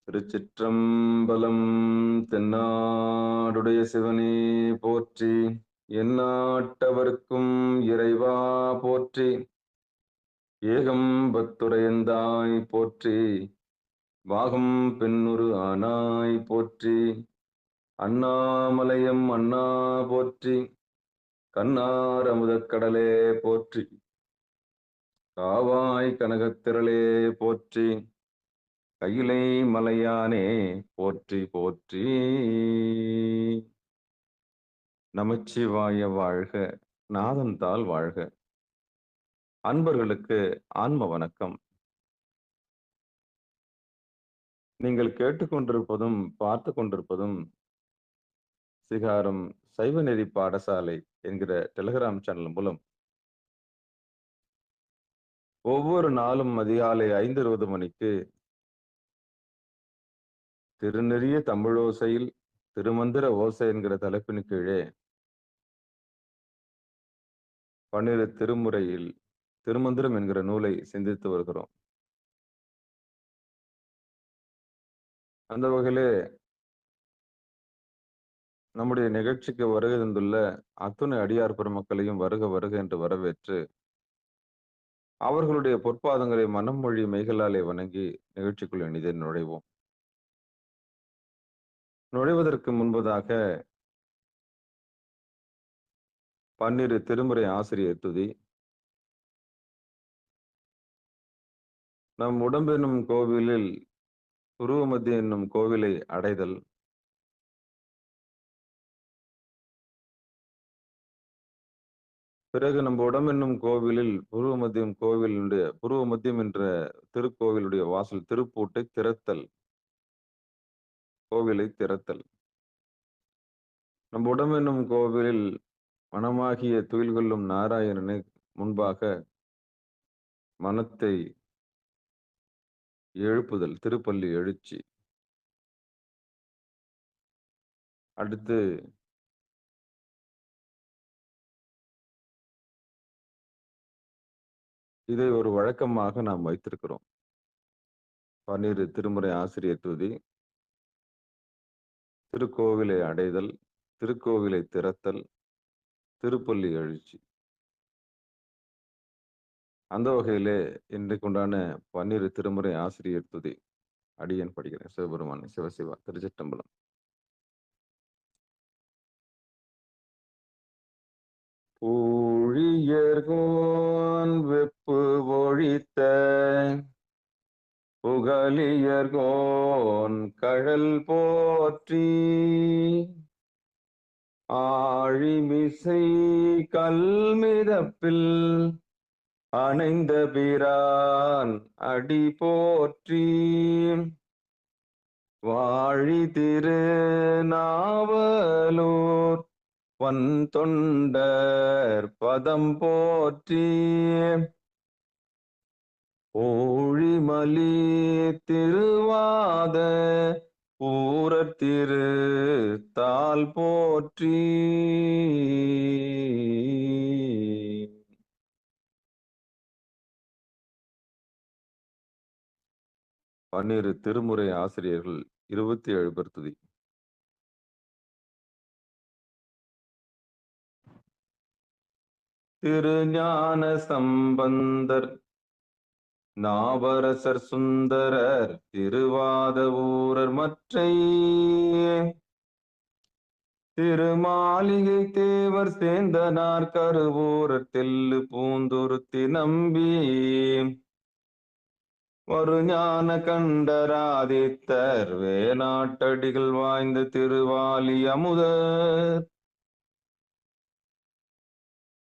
திருச்சிற்றம்பலம். தென்னாடுடைய சிவனே போற்றி, எந்நாட்டவர்க்கும் இறைவா போற்றி, ஏகம்பத்துரையந்தாய் போற்றி, வாகம் பெண்ணுரு ஆனாய் போற்றி, அண்ணாமலையம் அண்ணா போற்றி, கண்ணார் அமுதக் கடலே போற்றி, காவாய் கனகத்திரளே போற்றி, கையிலை மலையானே போற்றி போற்றி. நமச்சிவாய வாழ்க, நாதந்தாள் வாழ்க. அன்பர்களுக்கு ஆன்ம வணக்கம். நீங்கள் கேட்டுக்கொண்டிருப்பதும் பார்த்து கொண்டிருப்பதும் சிகாரம் சைவநெறி பாடசாலை என்கிற டெலிகிராம் சேனல் மூலம் ஒவ்வொரு நாளும் அதிகாலை 5:20 மணிக்கு திருநெறிய தமிழோசையில் திருமந்திர ஓசை என்கிற தலைப்பின் கீழே 12 திருமுறையில் திருமந்திரம் என்கிற நூலை சிந்தித்து வருகிறோம். அந்த வகையிலே நம்முடைய நிகழ்ச்சிக்கு வருகை தந்துள்ள அத்துணை அடியார் பெருமக்களையும் வருக வருக என்று வரவேற்று அவர்களுடைய பொற்பாதங்களை மனம் மொழி மெய்களாலே வணங்கி நிகழ்ச்சிக்குள் இனிதே நுழைவோம். நுழைவதற்கு முன்பதாக 12 திருமுறை ஆசிரியர் துதி. நம் உடம்பென்னும் கோவிலில் உருவமதி என்னும் கோவிலை அடைதல், பிறகு நம் உடம்பென்னும் கோவிலில் புருவமத்தியம் என்ற திருக்கோவிலுடைய வாசல் திருப்பூட்டை திறத்தல், கோவிலை திறத்தல். நம் உடம்பென்னும் கோவிலில் மனமாகிய துயில் கொள்ளும் நாராயணனை முன்பாக மனத்தை எழுப்புதல், திருப்பள்ளி எழுச்சி. அடுத்து இதை ஒரு வழக்கமாக நாம் வைத்திருக்கிறோம். 12 திருமுறை ஆசிரியர் துதி, திருக்கோவிலை அடைதல், திருக்கோவிலை திறத்தல், திருப்பள்ளி எழுச்சி. அந்த வகையிலே இன்றைக்குண்டான 12 திருமுறை ஆசிரியர் துதி அடியேன் படிக்கிறேன். சிவபெருமானே சிவசிவா. திருச்சிற்றம்பலம். ஊழியர்கோன் வெப்பு ஒழித்த புகழியர்கோன் கழல் போற்றி, ஆழிமிசை கல்மிதப்பில் அணைந்த பிரான் அடி போற்றி, வாழி திரு நாவலூர் வன் தொண்டர் பதம் போற்றி, ஊழிமலி திருவாத ஊரர் திரு தாள் போற்றி. பன்னிரு திருமுறை ஆசிரியர்கள் 27 பேர் துதி. திருஞான சம்பந்தர், நாவரசர் சுந்தரர், திருவாத ஊரர் மற்றை, திருமாளிகை தேவர் சேந்தனார் கருவூரர் தெல்லு பூந்துருத்தி நம்பி, வருஞான கண்டராதித்தர் வேணாட்டடிகள் வாய்ந்த திருவாலி அமுதர்,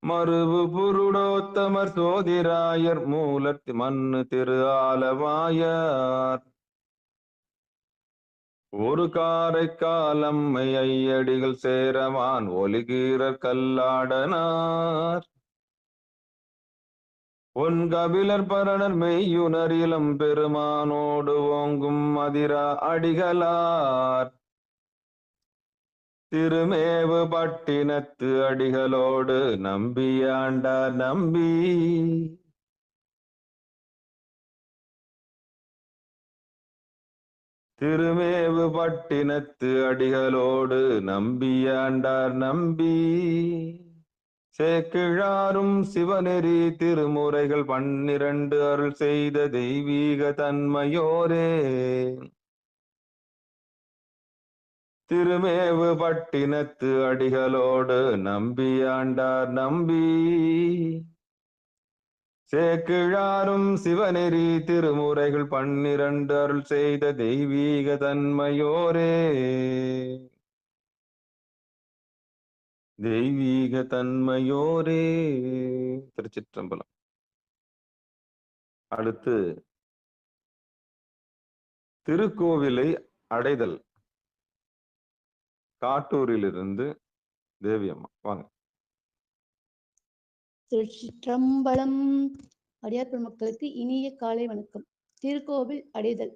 மருவு புருடோத்தமர் சோதிராயர் மூலர் மண்ணு திரு ஆலவாயார், ஒரு காரைக்கால் அம்மை ஐயடிகள் சேரவான் ஒலிகீரர் கல்லாடனார், ஒன் கபிலர் பரணர் மெய்யுனர் இளம் பெருமானோடு ஓங்கும் மதிரா அடிகளார், திருமேவு பட்டினத்து அடிகளோடு நம்பியாண்டார் நம்பி, திருமேவு பட்டினத்து அடிகளோடு நம்பியாண்டார் நம்பி சேக்கிழாரும் சிவநெறி திருமுறைகள் 12 அருள் செய்த தெய்வீக தன்மையோரே. திருமேவு பட்டினத்து அடிகளோடு நம்பியாண்டார் நம்பி சேக்கிழாரும் சிவநெறி திருமுறைகள் 12 அருள் செய்த தெய்வீக தன்மையோரே. தெய்வீக தன்மையோரே. திருச்சிற்றம்பலம். அடுத்து திருக்கோவிலை அடைதல். காட்டூரிலிருந்து தேவி அம்மா வாங்க. திருச்சிற்றம்பலம். அடியார் பெருமக்களுக்கு இனிய காலை வணக்கம். திருக்கோவில் அடைதல்.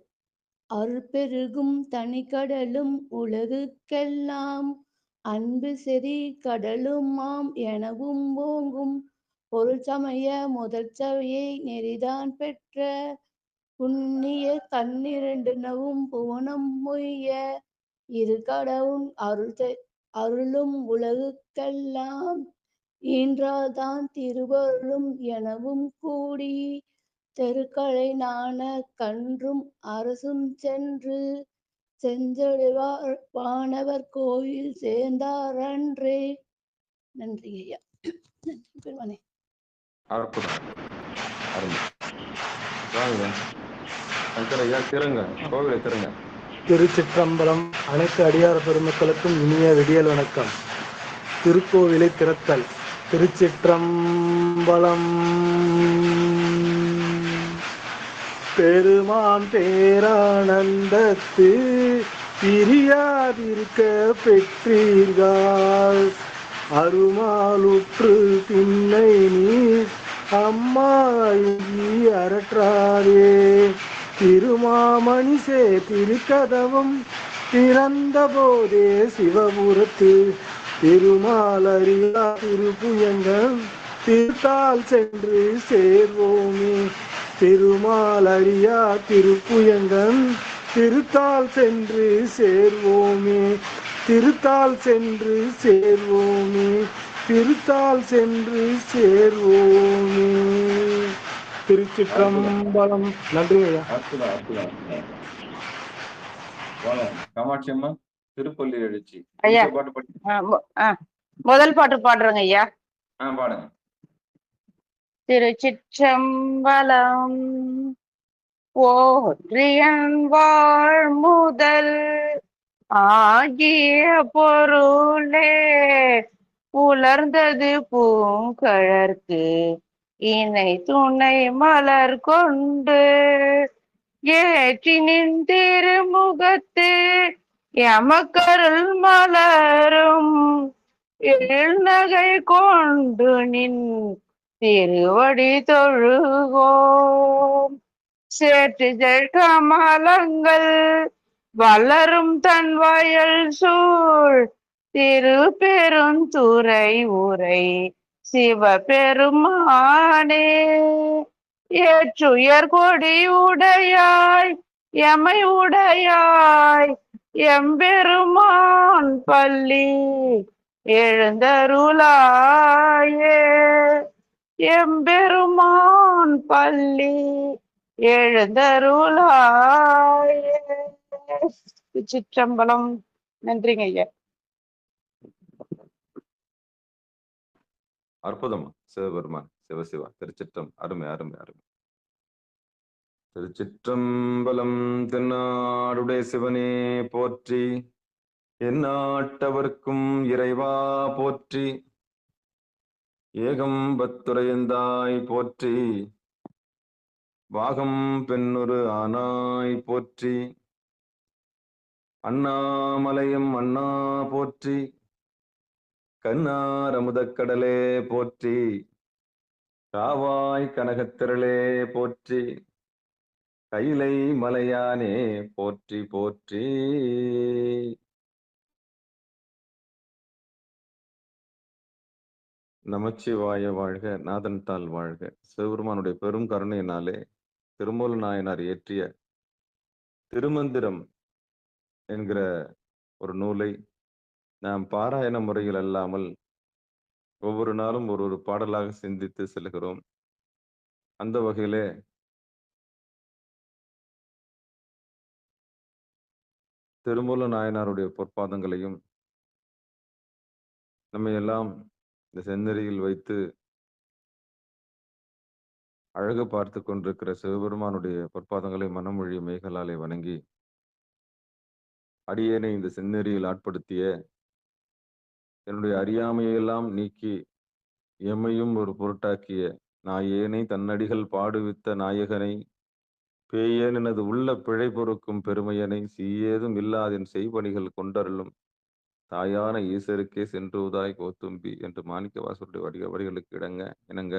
அருள்பெருகும் தனிக்கடலும் உலகுக்கெல்லாம் அன்பு செறி கடலுமாம் எனவும் ஓங்கும் பொருள் சமய முதல் சபையை நெறிதான் பெற்ற புண்ணிய 12 நவும் புவனம் மொய்ய இரு கடவுள் அருளும் உலகுக்கெல்லாம் ஈன்றாதான் திருவருளும் எனவும் கூடி தெருக்களை நாண கன்றும் அரசும் சென்று செஞ்சடைவார் வானவர் கோயில் சேர்ந்தார் அன்றே. நன்றி ஐயா. நன்றி பெருமானே. திருச்சிற்றம்பலம். அனைத்து அடியார் பெருமக்களுக்கும் இனிய விடியல் வணக்கம். திருக்கோவிலை திறத்தல். திருச்சிற்றம்பலம். பெருமான் பேரானந்தத்து பிரியாதிருக்க பெற்றீர்கள் அருமாலுற்று பின்னை நீ அம்மாயி அரற்றாதே. திருமாமணிசே திருக்கதவும் திறந்த போதே சிவபுரத்து திருமாலரியா திருப்புயங்கள் திருத்தால் சென்று சேர்வோமே. திருமாலரியா திருப்புயங்கள் திருத்தால் சென்று சேர்வோமே. திருத்தால் சென்று சேர்வோமே. திருத்தால் சென்று சேர்வோமே. திருச்சிற்றம்பலம். நன்றி ஐயா. காமாட்சி அம்மா திருப்பள்ளி எழுச்சி முதல் பாட்டு பாடுறேங்க ஐயா. பாடுங்க. திருச்சிற்றம்பலம். ஓற்றியன் வாழ் முதல் ஆகிய பொருளே உலர்ந்தது பூங்கழற்கு இணை துணை மலர் கொண்டு ஏற்றி நின் திருமுகத்து எமக்கருள் மலரும் எழுநகை கொண்டு நின் திருவடி தொழுகோம். சேற்றுகள் கமலங்கள் வளரும் தன் வயல் சூழ் திருப்பெருந்துறை உரை சிவபெருமானே. ஏற்றுயர் கொடி உடையாய் எமை உடையாய் எம்பெருமான் பள்ளி எழுந்தருளாயே. எம்பெருமான் பள்ளி எழுந்தருளாயே. சிற்றம்பலம். நன்றிங்க ஐயா. அற்புதமா சிவபெருமான் சிவசிவா. திருச்சிற்றம். அருமை அருமை அருமை. திருச்சிற்றம்பலம். தென்னாடுடைய சிவனே போற்றி. எந்நாட்டவர்க்கும் இறைவா போற்றி. ஏகம்பத்துரையந்தாய் போற்றி. வாகம் பெண்ணொரு ஆனாய் போற்றி. அண்ணாமலையும் அண்ணா போற்றி. கண்ணார் அமுதக்கடலே போற்றி. காவாய் கனகத்திரளே போற்றி. கைலை மலையானே போற்றி போற்றி. நமச்சிவாய வாழ்க. நாதன் தாள் வாழ்க. சிவபெருமானுடைய பெரும் கருணையினாலே திருமூல நாயனார் இயற்றிய திருமந்திரம் என்கிற ஒரு நூலை நாம் பாராயண முறையில் அல்லாமல் ஒவ்வொரு நாளும் ஒரு பாடலாக சிந்தித்து செல்கிறோம். அந்த வகையிலே திருமூல நாயனாருடைய பொற்பாதங்களையும் நம்மை எல்லாம் இந்த செந்நெறியில் வைத்து அழகு பார்த்து கொண்டிருக்கிற சிவபெருமானுடைய பொற்பாதங்களை மனமொழி மெய்களாலே வணங்கி, அடியேனை இந்த செந்நெறியில் ஆட்படுத்திய என்னுடைய அறியாமையெல்லாம் நீக்கி எம்மையும் ஒரு பொருட்டாக்கிய நாயேனை தன்னடிகள் பாடுவித்த நாயகனை, பேயேன் எனது உள்ள பிழை பொறுக்கும் பெருமையனை, சீயேதும் இல்லாதென் செய்பணிகள் கொண்டருளும் தாயான ஈசருக்கே சென்று உதாய் கோத்தும்பி என்று மாணிக்கவாசருடைய வரிகளுக்கு இணங்க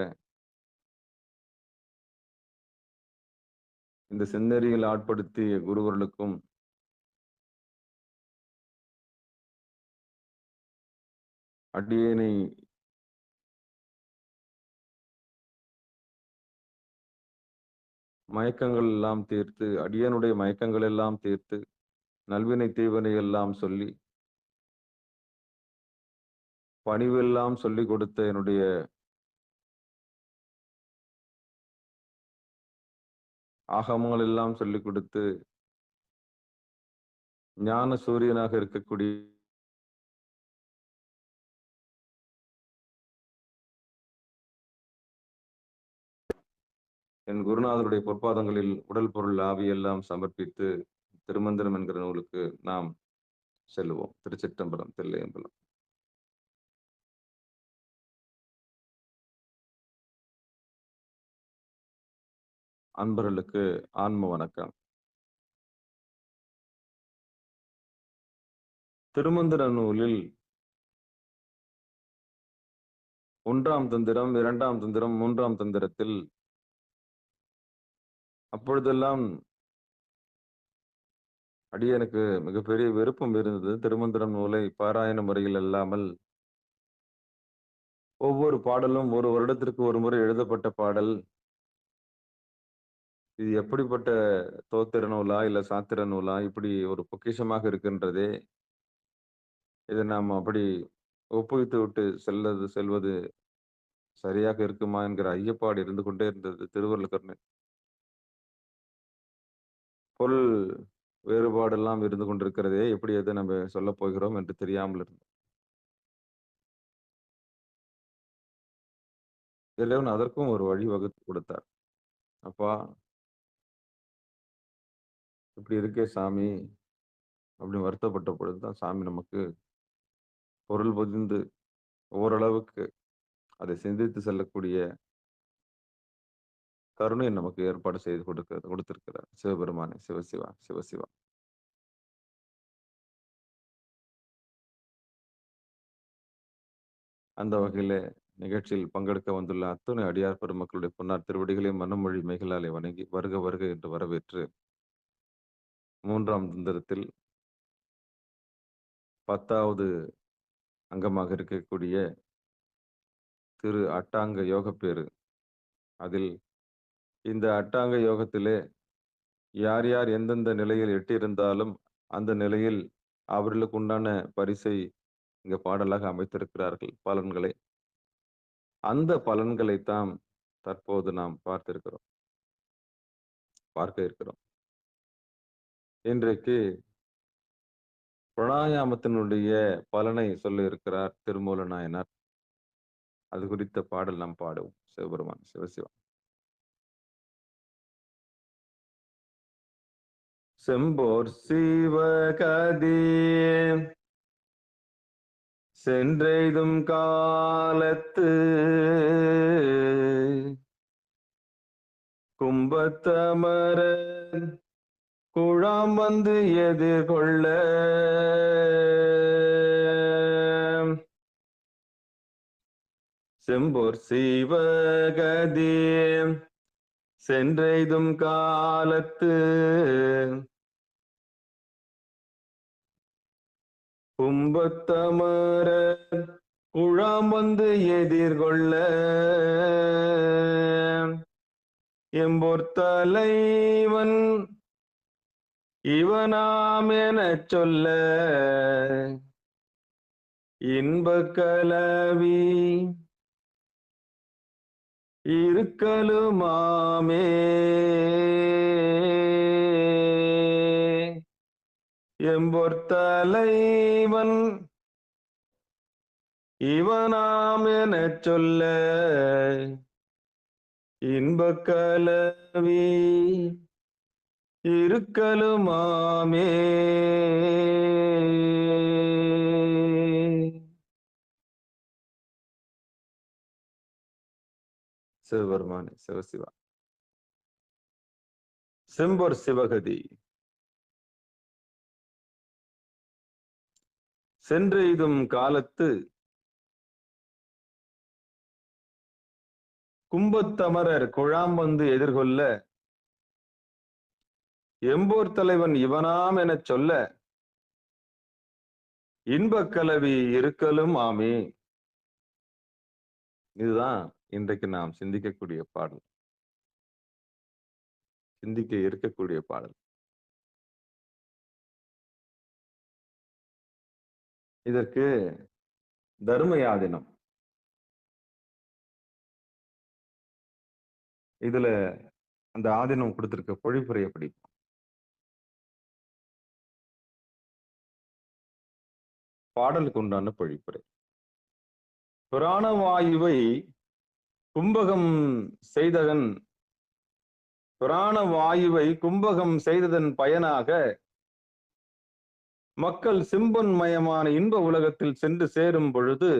இந்த செந்நெறியில் ஆட்படுத்திய குருவர்களுக்கும் அடியேனை மயக்கங்கள் எல்லாம் தீர்த்து, அடியனுடைய மயக்கங்கள் எல்லாம் தீர்த்து, நல்வினை தீவனை எல்லாம் சொல்லி, பணிவெல்லாம் சொல்லிக் கொடுத்த என்னுடைய ஆகமங்கள் எல்லாம் சொல்லிக் கொடுத்து ஞான சூரியனாக இருக்கக்கூடிய என் குருநாதருடைய பொற்பாதங்களில் உடல் பொருள் ஆவியெல்லாம் சமர்ப்பித்து திருமந்திரம் என்கிற நூலுக்கு நாம் செல்லுவோம். திருச்சிற்றம்பலம், தில்லையம்பலம். அன்பர்களுக்கு ஆன்ம வணக்கம். திருமந்திர நூலில் 1ஆம் தந்திரம், 2ஆம் தந்திரம், 3ஆம் தந்திரத்தில் அப்பொழுதெல்லாம் அடியனுக்கு மிகப்பெரிய விருப்பம் இருந்தது. திருமந்திரம் நூலை பாராயண முறையில் அல்லாமல் ஒவ்வொரு பாடலும் ஒரு வருடத்திற்கு ஒரு முறை எழுதப்பட்ட பாடல், இது எப்படிப்பட்ட தோத்திர நூலா இல்ல சாத்திர நூலா, இப்படி ஒரு பொக்கிஷமாக இருக்கின்றதே, இதை நாம் அப்படி ஒப்புவித்து விட்டு செல்வது சரியாக இருக்குமா என்கிற ஐயப்பாடு இருந்து கொண்டே இருந்தது. திருவள்ளுவர் பொருள் வேறுபாடெல்லாம் இருந்து கொண்டிருக்கிறதே, எப்படி எதை நம்ம சொல்ல போகிறோம் என்று தெரியாமல் இருந்தோம். இறைவன் அதற்கும் ஒரு வழி வகுத்து கொடுத்தார். அப்பா, இப்படி இருக்கே சாமி அப்படின்னு வருத்தப்பட்ட பொழுதுதான் சாமி நமக்கு பொருள் பொதிந்து ஓரளவுக்கு அதை சிந்தித்து செல்லக்கூடிய கருணை நமக்கு ஏற்பாடு செய்து கொடுத்திருக்கிறார் சிவபெருமானே. சிவசிவா, சிவசிவா. அந்த வகையில நிகழ்ச்சியில் பங்கெடுக்க வந்துள்ள அத்துணை அடியார் பெருமக்களுடைய பொன்னார் திருவடிகளை மனமொழி மெய்களாலே வணங்கி வருக வருக என்று வரவேற்று 3ஆம் தந்திரத்தில் 10வது அங்கமாக இருக்கக்கூடிய திரு அட்டாங்க யோகப்பேறு, அதில் இந்த அட்டாங்க யோகத்திலே யார் யார் எந்தெந்த நிலையில் எட்டியிருந்தாலும் அந்த நிலையில் அவர்களுக்கு உண்டான பரிசை இங்க பாடலாக அமைத்திருக்கிறார்கள், பலன்களை. அந்த பலன்களைத்தான் தற்போது நாம் பார்க்க இருக்கிறோம். இன்றைக்கு பிராணாயாமத்தினுடைய பலனை சொல்ல இருக்கிறார் திருமூல நாயனார். அது குறித்த பாடல் நாம் பாடுவோம். சிவபெருமான், சிவசிவா. செம்போர் சிவகதி சென்றெய்தும் காலத்து கும்பத்தமர குழாம் வந்து எதிர்கொள்ள செம்போர் சிவகதி சென்றெய்தும் காலத்து கும்பத்தமர குழாம் வந்து எதிர்கொள்ள எம்போர் தலைவன் இவனாம் எனச் சொல்ல இன்பக் கலவி இருக்கலுமாமே. எம்பொர்த்தலைவன் இவனாம் எனச் சொல்ல இன்பக் கலவி இருக்கலுமாமே. சிவபெருமானே சிவசிவா. செம்பொர் சிவகதி சென்றெய்தும் காலத்து கும்பத்தமரர் குழாம்பந்து எதிர்கொள்ள எம்போர் தலைவன் இவனாம் எனச் சொல்ல இன்பக் கலவி இருக்கலும் ஆமே. இதுதான் இன்றைக்கு நாம் சிந்திக்கக்கூடிய பாடல், சிந்திக்க இருக்கக்கூடிய பாடல். இதற்கு தர்மயாதினம், இதுல அந்த ஆதீனம் கொடுத்திருக்க பொழிப்புரையை படிப்போம். பாடலுக்கு உண்டான பொழிப்புரை. பிராணவாயுவை கும்பகம் செய்ததன் பிராணவாயுவை கும்பகம் செய்ததன் பயனாக மக்கள் சிம்பன் மயமான இன்ப உலகத்தில் சென்று சேரும் பொழுது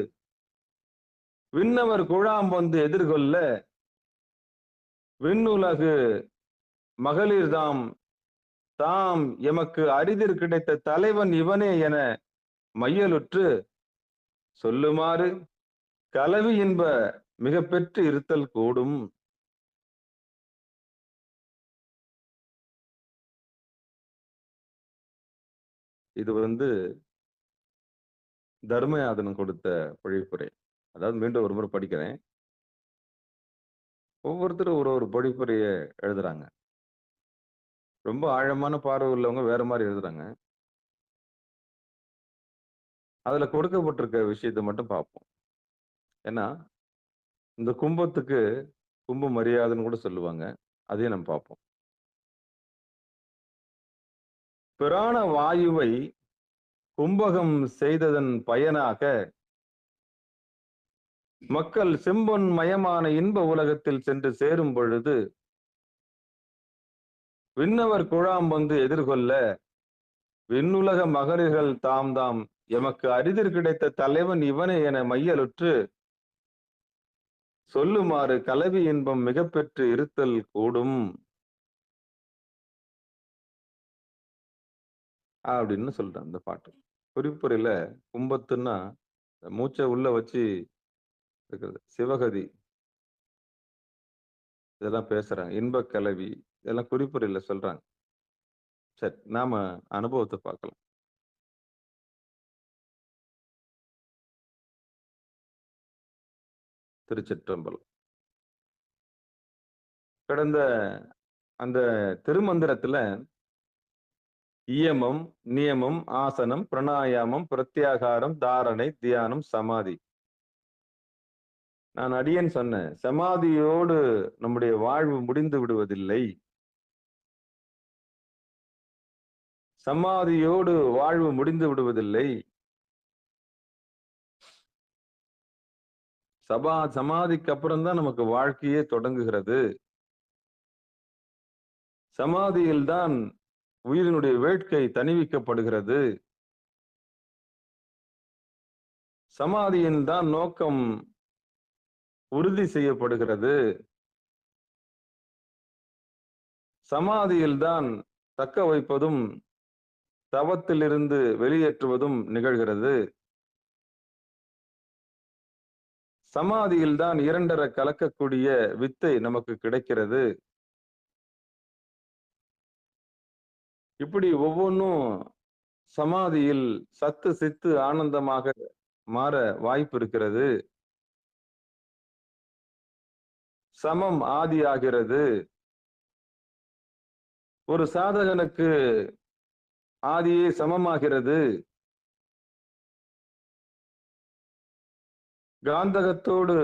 விண்ணவர் குழாம்பந்து எதிர்கொள்ள விண்ணுலகு மகளிர் தாம் எமக்கு அரிதிர் கிடைத்த தலைவன் இவனே என மையலுற்று சொல்லுமாறு கலவி இன்ப மிக பெற்று இருத்தல் கூடும். இது தர்மயாதனம் கொடுத்த பொழிப்புரை. அதாவது மீண்டும் ஒரு முறை படிக்கிறேன். ஒவ்வொருத்தரும் ஒரு பொழிப்புரையை எழுதுறாங்க. ரொம்ப ஆழமான பார்வை உள்ளவங்க வேற மாதிரி எழுதுறாங்க. அதுல கொடுக்கப்பட்டிருக்க விஷயத்தை மட்டும் பார்ப்போம். ஏன்னா இந்த கும்பத்துக்கு கும்ப மரியாதைன்னு கூட சொல்லுவாங்க. அதையும் நம்ம பார்ப்போம். பிராண வாயுவை கும்பகம் செய்ததன் பயனாக மக்கள் செம்பொன் மயமான இன்ப உலகத்தில் சென்று சேரும் பொழுது விண்ணவர் குழாம்பந்து எதிர்கொள்ள விண்ணுலக மகளிர்கள் தாம் எமக்கு அரிதிர் கிடைத்த தலைவன் இவனே என மையலுற்று சொல்லுமாறு கலவி இன்பம் மிக பெற்று இருத்தல் கூடும் அப்படின்னு சொல்றேன் அந்த பாட்டு. குறிப்புரையில கும்பத்துன்னா மூச்சை உள்ள வச்சு இருக்கிறது, சிவகதி இதெல்லாம் பேசுறாங்க, இன்பக் கலவி இதெல்லாம் குறிப்புரையில சொல்றாங்க. சரி, நாம அனுபவத்தை பார்க்கலாம். திருச்சிற்றம்பலம். கடந்த அந்த திருமந்திரத்துல இயமம், நியமம், ஆசனம், பிரணாயாமம், பிரத்யாகாரம், தாரணை, தியானம், சமாதி. நான் அடியேன் சொன்னேன், சமாதியோடு நம்முடைய வாழ்வு முடிந்து விடுவதில்லை. சமாதியோடு வாழ்வு முடிந்து விடுவதில்லை. சமாதிக்கு அப்புறம் தான் நமக்கு வாழ்க்கையே தொடங்குகிறது. சமாதியில்தான் உயிரினுடைய வேட்கை தணிவிக்கப்படுகிறது. சமாதியின் தான் நோக்கம் உறுதி செய்யப்படுகிறது. சமாதியில் தான் தக்க வைப்பதும் தவத்திலிருந்து வெளியேற்றுவதும் நிகழ்கிறது. சமாதியில் தான் இரண்டரை கலக்கக்கூடிய வித்தை நமக்கு கிடைக்கிறது. இப்படி ஒவ்வொன்றும் சமாதியில் சத்து சித்து ஆனந்தமாக மாற வாய்ப்பு இருக்கிறது. சமம் ஆதி ஆகிறது. ஒரு சாதகனுக்கு ஆதியே சமமாகிறது. காந்தகத்தோடு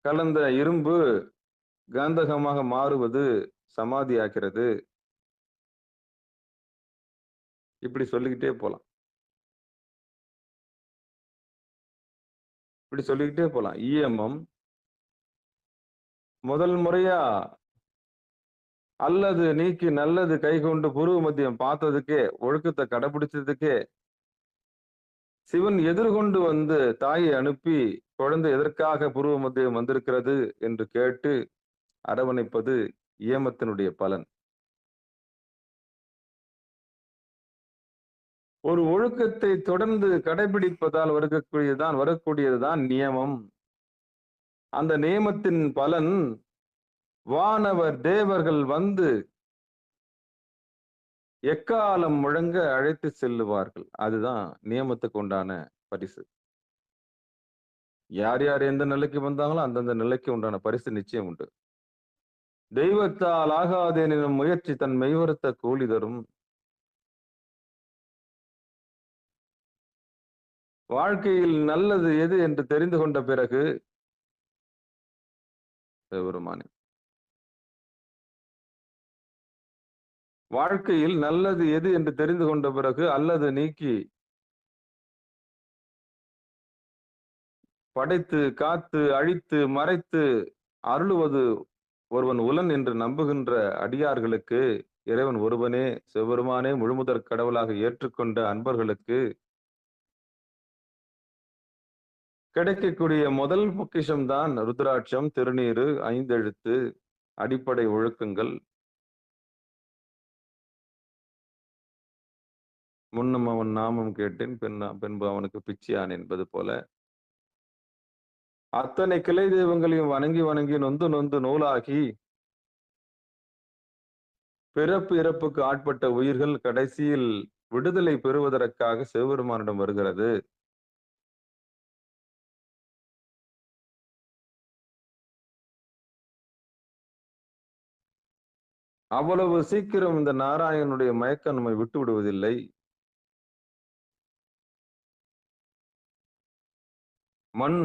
கலந்த இரும்பு காந்தகமாக மாறுவது சமாதி ஆகிறது. இப்படி சொல்லிக்கிட்டே போலாம். இப்படி சொல்லிக்கிட்டே போலாம். இஎம்எம் முதல் முறையா அல்லது நீக்கி நல்லது கைகொண்டு புருவ மத்தியம் பார்த்ததுக்கே, ஒழுக்கத்தை கடைபிடிச்சதுக்கே சிவன் எதிர்கொண்டு வந்து தாயை அனுப்பி குழந்தை எதற்காக புருவ மத்தியம் வந்திருக்கிறது என்று கேட்டு அரவணைப்பது இயமத்தினுடைய பலன். ஒரு ஒழுக்கத்தை தொடர்ந்து கடைபிடிப்பதால் வரக்கூடியதுதான் நியமம். அந்த நியமத்தின் பலன் வானவர் தேவர்கள் வந்து எக்காலம் முழங்க அழைத்து செல்லுவார்கள். அதுதான் நியமத்துக்கு உண்டான பரிசு. யார் யார் எந்த நிலைக்கு வந்தாங்களோ அந்தந்த நிலைக்கு உண்டான பரிசு நிச்சயம் உண்டு. தெய்வத்தால் ஆகாதேனும் முயற்சி தன் மெய்வருத்த கூலி தரும். வாழ்க்கையில் நல்லது எது என்று தெரிந்து கொண்ட பிறகு பெருமானே, வாழ்க்கையில் நல்லது எது என்று தெரிந்து கொண்ட பிறகு அல்லது நீக்கி படைத்து காத்து அழித்து மறைத்து அருளுவது ஒருவன் உலன் என்று நம்புகின்ற அடியார்களுக்கு இறைவன் ஒருவனே சிவபெருமானே முழுமுதற் கடவுளாக ஏற்றுக்கொண்ட அன்பர்களுக்கு கிடைக்கக்கூடிய முதல் பொக்கிஷம்தான் ருத்ராட்சம், திருநீறு, ஐந்தெழுத்து, அடிப்படை ஒழுக்கங்கள். முன்னும் அவன் நாமம் கேட்டேன், பின்பு அவனுக்கு பிச்சியான் என்பது போல அத்தனை கிளை தெய்வங்களையும் வணங்கி வணங்கி நொந்து நொந்து நூலாகி பிறப்பு இறப்புக்கு ஆட்பட்ட உயிர்கள் கடைசியில் விடுதலை பெறுவதற்காக சிவபெருமானிடம் வருகிறது. அவ்வளவு சீக்கிரம் இந்த நாராயணனுடைய மயக்கம் நம்மை விட்டு விடுவதில்லை. மண்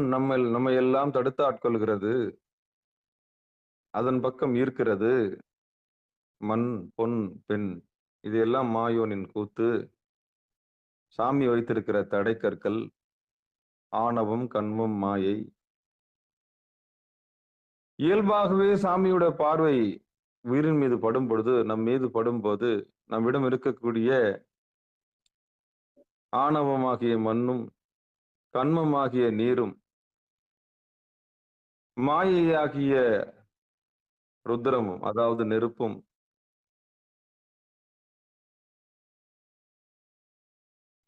நம்மை எல்லாம் தடுத்து ஆட்கொள்கிறது, அதன் பக்கம் ஈர்க்கிறது. மண், பொன், பெண், இது எல்லாம் மாயோனின் கூத்து. சாமி வைத்திருக்கிற தடை கற்கள், ஆணவம், கண்மம், மாயை. இயல்பாகவே சாமியோட பார்வை உயிரின் மீது படும் பொழுது, நம் மீது படும்போது நம்மிடம் இருக்கக்கூடிய ஆணவமாகிய மண்ணும் கண்மமாகிய நீரும் மாயையாகிய ருத்ரமும் அதாவது நெருப்பும்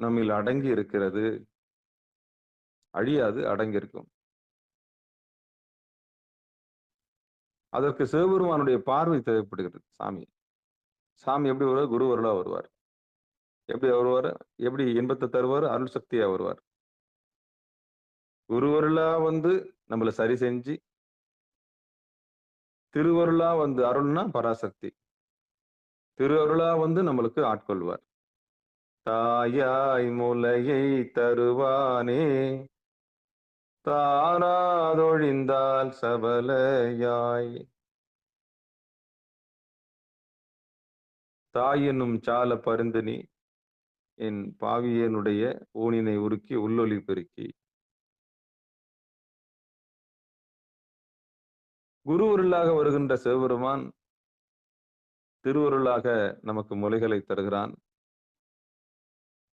நம்மில் அடங்கி இருக்கிறது. அழியாது, அடங்கி இருக்கும். அதற்கு சிவபெருமானுடைய பார்வை தேவைப்படுகிறது. சாமி எப்படி வருவார்? குருவருளா வருவார். எப்படி வருவார்? எப்படி இன்பத்தை தருவார்? அருள் சக்தியா வருவார். குருவருளா வந்து நம்மள சரி செஞ்சு, திருவருளா வந்து அருள்னா பராசக்தி, திருவருளா வந்து நம்மளுக்கு ஆட்கொள்வார். தாயாய் முலையை தருவானே தாராதொழிந்தால் சபலையாய். தாய் என்னும் சால பருந்தினி என் பாவியனுடைய ஊனினை உருக்கி உள்ளொளி பெருக்கி. குருவருளாக வருகின்ற சிவபெருமான் திருவருளாக நமக்கு முலைகளை தருகிறான்.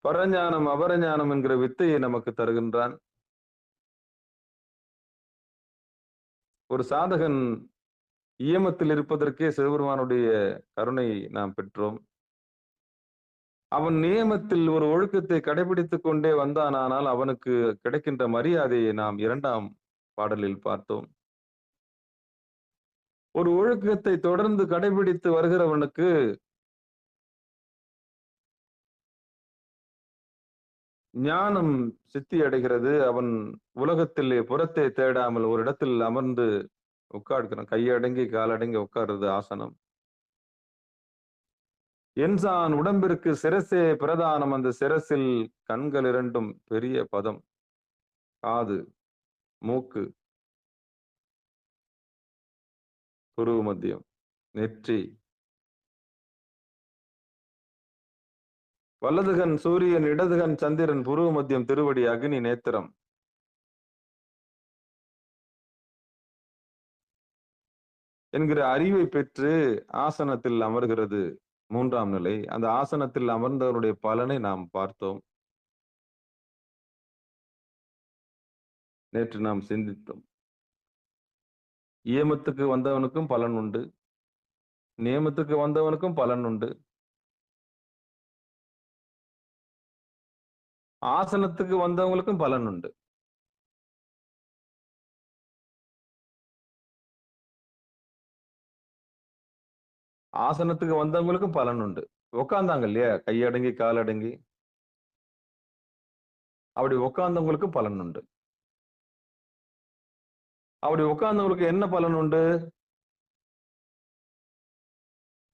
பரஞானம் அபரஞானம் என்கிற வித்தையை நமக்கு தருகின்றான். ஒரு சாதகன் இயமத்தில் இருப்பதற்கே சிவபெருமானுடைய கருணை நாம் பெற்றோம். அவன் நியமத்தில் ஒரு ஒழுக்கத்தை கடைபிடித்துக் கொண்டே வந்தானால் அவனுக்கு கிடைக்கின்ற மரியாதையை நாம் 2ஆம் பாடலில் பார்த்தோம். ஒரு ஒழுக்கத்தை தொடர்ந்து கடைபிடித்து வருகிறவனுக்கு ஞானம் சித்தி அடைகிறது. அவன் உலகத்திலே புறத்தை தேடாமல் ஒரு இடத்தில் அமர்ந்து உட்கார்க்கிறான். கையடங்கி காலடங்கி உட்கார்றது ஆசனம். என்சான் உடம்பிற்கு சிரசே பிரதானம். அந்த சிரசில் கண்கள் இரண்டும் பெரிய பதம். காது, மூக்கு, புருவ மத்தியம், நெற்றி. வலதுகன் சூரியன், இடதுகன் சந்திரன், புருவ மத்தியம் திருவடி, அக்னி நேத்திரம். என்கிற அறிவை பெற்று ஆசனத்தில் அமர்கிறது 3ஆம் நிலை. அந்த ஆசனத்தில் அமர்ந்தவருடைய பலனை நாம் பார்த்தோம். நேற்று நாம் சிந்தித்தோம். இயமத்துக்கு வந்தவனுக்கும் பலன் உண்டு, நியமத்துக்கு வந்தவனுக்கும் பலன் உண்டு, ஆசனத்துக்கு வந்தவங்களுக்கும் பலன் உண்டு. ஆசனத்துக்கு வந்தவங்களுக்கும் பலன் உண்டு. உட்கார்ந்தாங்க இல்லையா, கையடங்கி காலடங்கி, அப்படி உட்கார்ந்தவங்களுக்கும் பலன் உண்டு. அப்படி உட்கார்ந்தவங்களுக்கு என்ன பலன் உண்டு?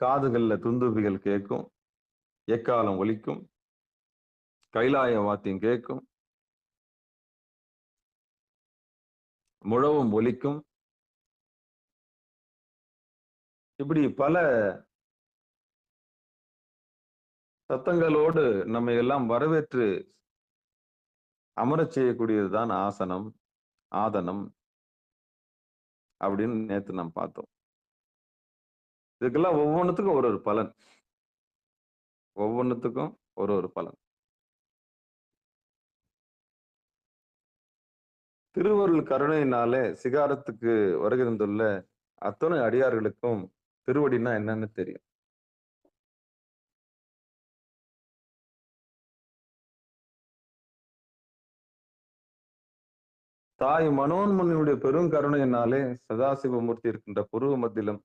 காதுகள்ல துந்துபிகள் கேட்கும், எக்காலம் ஒலிக்கும், கைலாய வாத்தியம் கேட்கும், முழவும் ஒலிக்கும். இப்படி பல சத்தங்களோடு நம்மை எல்லாம் வரவேற்று அமரச் செய்யக்கூடியதுதான் ஆசனம், ஆதனம் அப்படின்னு நேத்து நாம் பார்த்தோம். இதுக்கெல்லாம் ஒவ்வொன்றுத்துக்கும் ஒரு பலன், ஒவ்வொன்றுத்துக்கும் ஒரு பலன். திருவருள் கருணையினாலே சிகாரத்துக்கு வருகின்றுள்ள அத்தனை அடியார்களுக்கும் திருவடினா என்னன்னு தெரியும். தாய் மனோன்மணியுடைய பெரும் கருணையினாலே சதாசிவமூர்த்தி இருக்கின்ற புருவ மத்தியிலும்,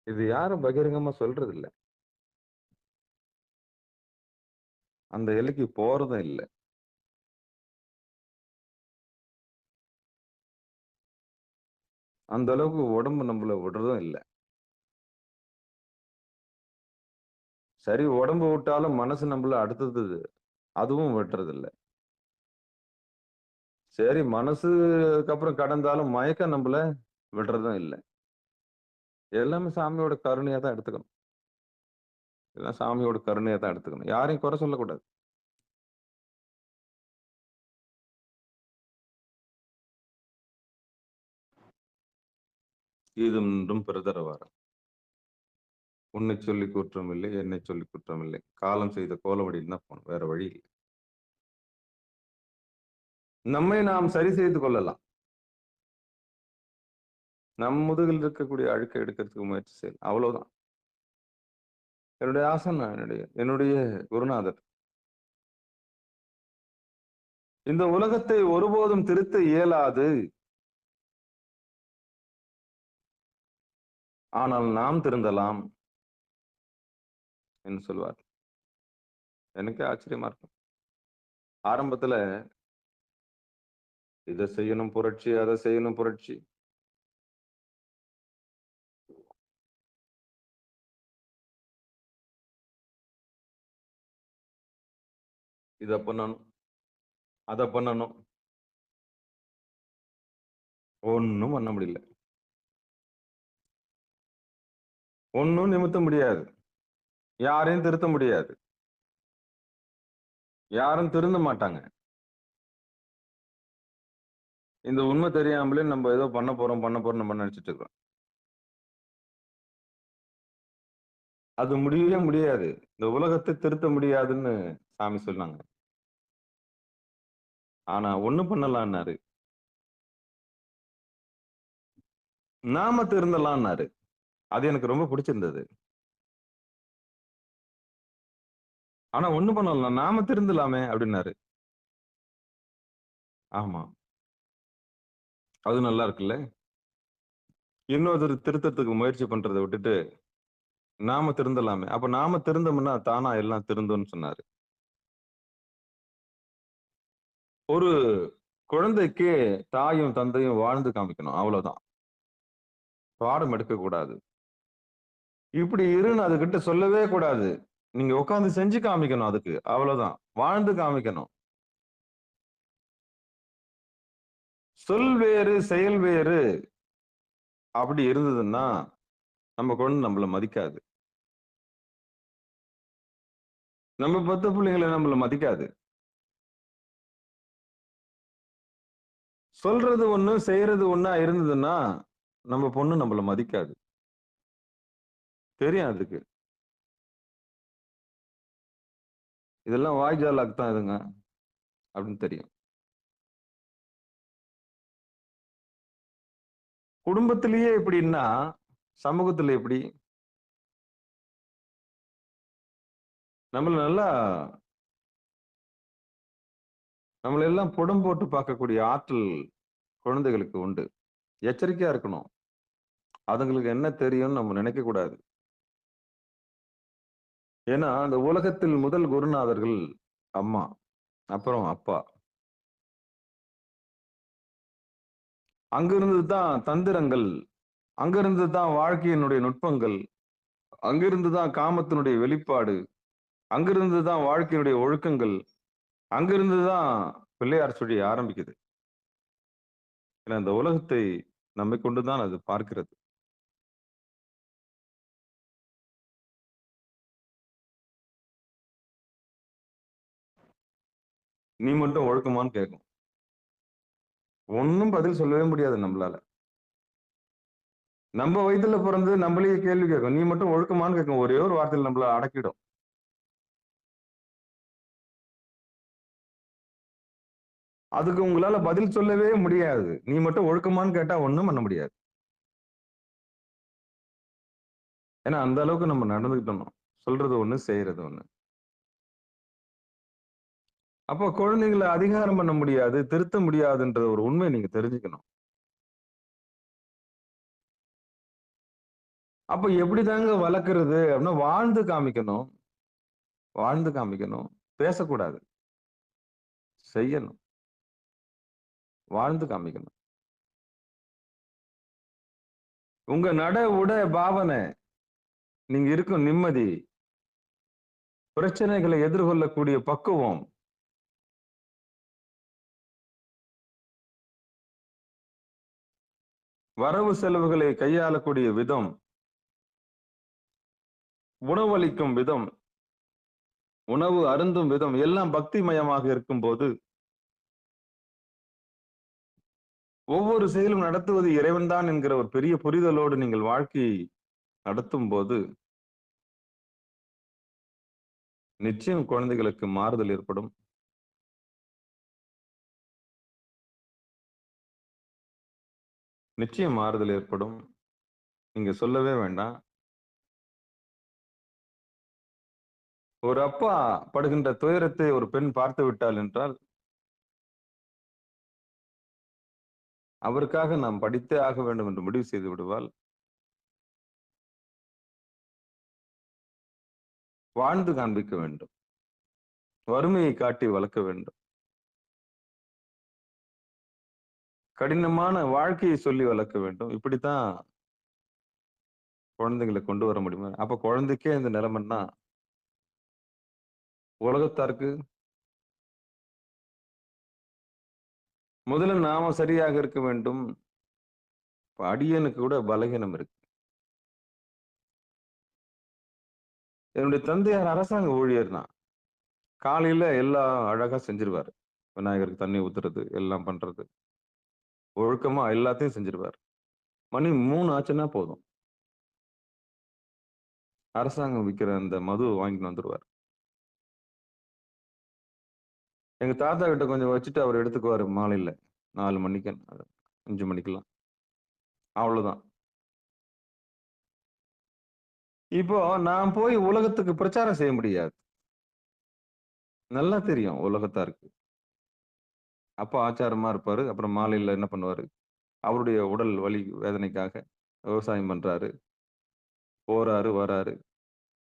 இது யாரும் பகிரங்கமா சொல்றது இல்லை, அந்த எல்லைக்கு போறதும் இல்லை. அந்த அளவுக்கு உடம்பு நம்மள விடுறதும் இல்லை. சரி, உடம்பு விட்டாலும் மனசு நம்மள அடுத்தது அதுவும் விட்டுறது இல்லை. சரி, மனசுக்கு அப்புறம் கடந்தாலும் மயக்கம் நம்மள விடுறதும் இல்லை. எல்லாமே சாமியோட கருணையா தான் எடுத்துக்கணும். எல்லாம் சாமியோட கருணையா தான் எடுத்துக்கணும். யாரையும் குறை சொல்லக்கூடாது. இதும் பிரதரவாரம். உன்னை சொல்லி குற்றம் இல்லை, என்னை சொல்லி குற்றம் இல்லை. காலம் செய்த கோலவடியில் தான் போகணும், வேற வழி இல்லை. நம்மை நாம் சரி செய்து கொள்ளலாம். நம் முதுகில் இருக்கக்கூடிய அழுக்கை எடுக்கிறதுக்கு முயற்சி செய்யலாம், அவ்வளவுதான். என்னுடைய ஆசனம், என்னுடைய குருநாதர் இந்த உலகத்தை ஒருபோதும் திருத்த இயலாது, ஆனால் நாம் திருந்தலாம் என்று சொல்வார். எனக்கு ஆச்சரியமா இருக்கும். ஆரம்பத்துல இதை செய்யணும் புரட்சி, அதை செய்யணும் புரட்சி, இத பண்ணணும் அதை பண்ணணும், ஒன்னும் பண்ண முடியல, ஒன்னும் நிமித்த முடியாது, யாரையும் திருத்த முடியாது, யாரும் திருந்த மாட்டாங்க. இந்த உண்மை தெரியாமலே நம்ம ஏதோ பண்ண போறோம் நம்ம நினைச்சிட்டு இருக்கோம். அது முடியவே முடியாது. இந்த உலகத்தை திருத்த முடியாதுன்னு சாமி சொன்னாங்க. ஆனா ஒண்ணு பண்ணலாம்னாரு, நாம திருந்தலாம்னாரு. அது எனக்கு ரொம்ப பிடிச்சிருந்தது. ஆனா ஒண்ணு பண்ணலாம், நாம திருந்தலாமே அப்படின்னாரு. ஆமா, அது நல்லா இருக்குல்ல. இன்னொரு திருத்தத்துக்கு முயற்சி பண்றதை விட்டுட்டு நாம திருந்தலாமே, அப்ப நாம திருந்தோம்னா தானா எல்லாம் திருந்தும்னு சொன்னாரு. ஒரு குழந்தைக்கு தாயும் தந்தையும் வாழ்ந்து காமிக்கணும், அவ்வளவுதான். பாடம் எடுக்கக்கூடாது. இப்படி இருன்னு அதுகிட்ட சொல்லவே கூடாது. நீங்க உட்கார்ந்து செஞ்சு காமிக்கணும் அதுக்கு. அவ்வளவுதான். வாழ்ந்து காமிக்கணும். சொல் வேறு, செயல் வேறு அப்படி இருந்ததுன்னா, நம்ம குழந்தை நம்மள மதிக்காது. நம்ம பெத்த பிள்ளைங்கள நம்மள மதிக்காது. சொல்றது ஒண்ணு, செய்யறது ஒண்ணா இருந்ததுன்னா, நம்ம பொண்ணு நம்மள மதிக்காது. தெரியும் அதுக்கு. இதெல்லாம் வாய்ஜாலாக்கு தான் இதுங்க அப்படின்னு தெரியும். குடும்பத்திலேயே எப்படின்னா, சமூகத்துல எப்படி? நம்மள நல்லா நம்மள எல்லாம் புடம் போட்டு பார்க்கக்கூடிய ஆற்றல் குழந்தைகளுக்கு உண்டு. எச்சரிக்கையா இருக்கணும். அதுங்களுக்கு என்ன தெரியும்னு நம்ம நினைக்க கூடாது. ஏன்னா, அந்த உலகத்தில் முதல் குருநாதர்கள் அம்மா, அப்புறம் அப்பா. அங்கிருந்து தான் தந்திரங்கள், அங்கிருந்து தான் வாழ்க்கையினுடைய நுட்பங்கள், அங்கிருந்து தான் காமத்தினுடைய வெளிப்பாடு, அங்கிருந்து தான் வாழ்க்கையினுடைய ஒழுக்கங்கள், அங்கிருந்து தான் பிள்ளையார் சுழி ஆரம்பிக்குது. ஏன்னா இந்த உலகத்தை நம்மை கொண்டுதான் அது பார்க்கிறது. நீ மட்டும் ஒழுக்கமான்னு கேட்கும். ஒண்ணும் பதில் சொல்லவே முடியாது நம்மளால. நம்ம வயித்துல பிறந்து நம்மளே கேள்வி கேட்கும். நீ மட்டும் ஒழுக்கமான்னு கேட்கும். ஒரே ஒரு வார்த்தையில் நம்மள அடக்கிடும். அதுக்கு உங்களால பதில் சொல்லவே முடியாது. நீ மட்டும் ஒழுக்கமான்னு கேட்டா ஒண்ணும் பண்ண முடியாது. ஏன்னா அந்த அளவுக்கு நம்ம நடந்துக்கிட்டோம். சொல்றது ஒண்ணு, செய்யறது ஒண்ணு. அப்போ குழந்தைங்களை அதிகாரம் பண்ண முடியாது, திருத்த முடியாதுன்ற ஒரு உண்மையை நீங்க தெரிஞ்சுக்கணும். அப்ப எப்படிதாங்க வளர்க்கறது அப்படின்னா, வாழ்ந்து காமிக்கணும். வாழ்ந்து காமிக்கணும். பேசக்கூடாது. செய்யணும். வாழ்ந்து காமிக்கணும். உங்க நட உட பாவனை, நீங்க இருக்கும் நிம்மதி, பிரச்சனைகளை எதிர்கொள்ளக்கூடிய பக்குவம், வரவு செலவுகளை கையாளக்கூடிய விதம், உணவளிக்கும் விதம், உணவு அருந்தும் விதம் எல்லாம் பக்திமயமாக இருக்கும்போது, ஒவ்வொரு செயலும் நடத்துவது இறைவன்தான் என்கிற ஒரு பெரிய புரிதலோடு நீங்கள் வாழ்க்கையை நடத்தும் போது நிச்சயம் குழந்தைகளுக்கு மாறுதல் ஏற்படும். நிச்சயம் மாறுதல் ஏற்படும். நீங்க சொல்லவே வேண்டாம். ஒரு அப்பா படுகின்ற துயரத்தை ஒரு பெண் பார்த்து விட்டாள் என்றால், அவருக்காக நாம் படித்தே ஆக வேண்டும் என்று முடிவு செய்து விடுவாள். வாழ்ந்து காண்பிக்க வேண்டும். வறுமையை காட்டி வளர்க்க வேண்டும். கடினமான வாழ்க்கையை சொல்லி வளர்க்க வேண்டும். இப்படித்தான் குழந்தைகளை கொண்டு வர முடியுமா? அப்ப குழந்தைக்கே இந்த நிலைமைன்னா உலகத்தாருக்கு முதல்ல நாம சரியாக இருக்க வேண்டும். அடியனுக்கு கூட பலகீனம் இருக்கு. என்னுடைய தந்தையார் அரசாங்க ஊழியர் தான். காலையில எல்லாம் அழகா செஞ்சிருவாரு. விநாயகருக்கு தண்ணி ஊத்துறது, எல்லாம் பண்றது. ஒழுக்கமா எல்லாத்தையும் செஞ்சிருவார். மணி 3 ஆச்சுன்னா போதும். அரசாங்கம் விற்கிற அந்த மது வாங்கிட்டு வந்துருவார். எங்க தாத்தா கிட்ட கொஞ்சம் வச்சுட்டு அவர் எடுத்துக்குவாரு மாலையில 4 மணிக்கு 5 மணிக்கெல்லாம். அவ்வளவுதான். இப்போ நான் போய் உலகத்துக்கு பிரச்சாரம் செய்ய முடியாது. நல்லா தெரியும் உலகத்தாருக்கு. அப்பா ஆச்சாரமா இருப்பாரு. அப்புறம் மாலையில என்ன பண்ணுவாரு? அவருடைய உடல் வலி வேதனைக்காக விவசாயம் பண்றாரு. போறாரு, வராரு.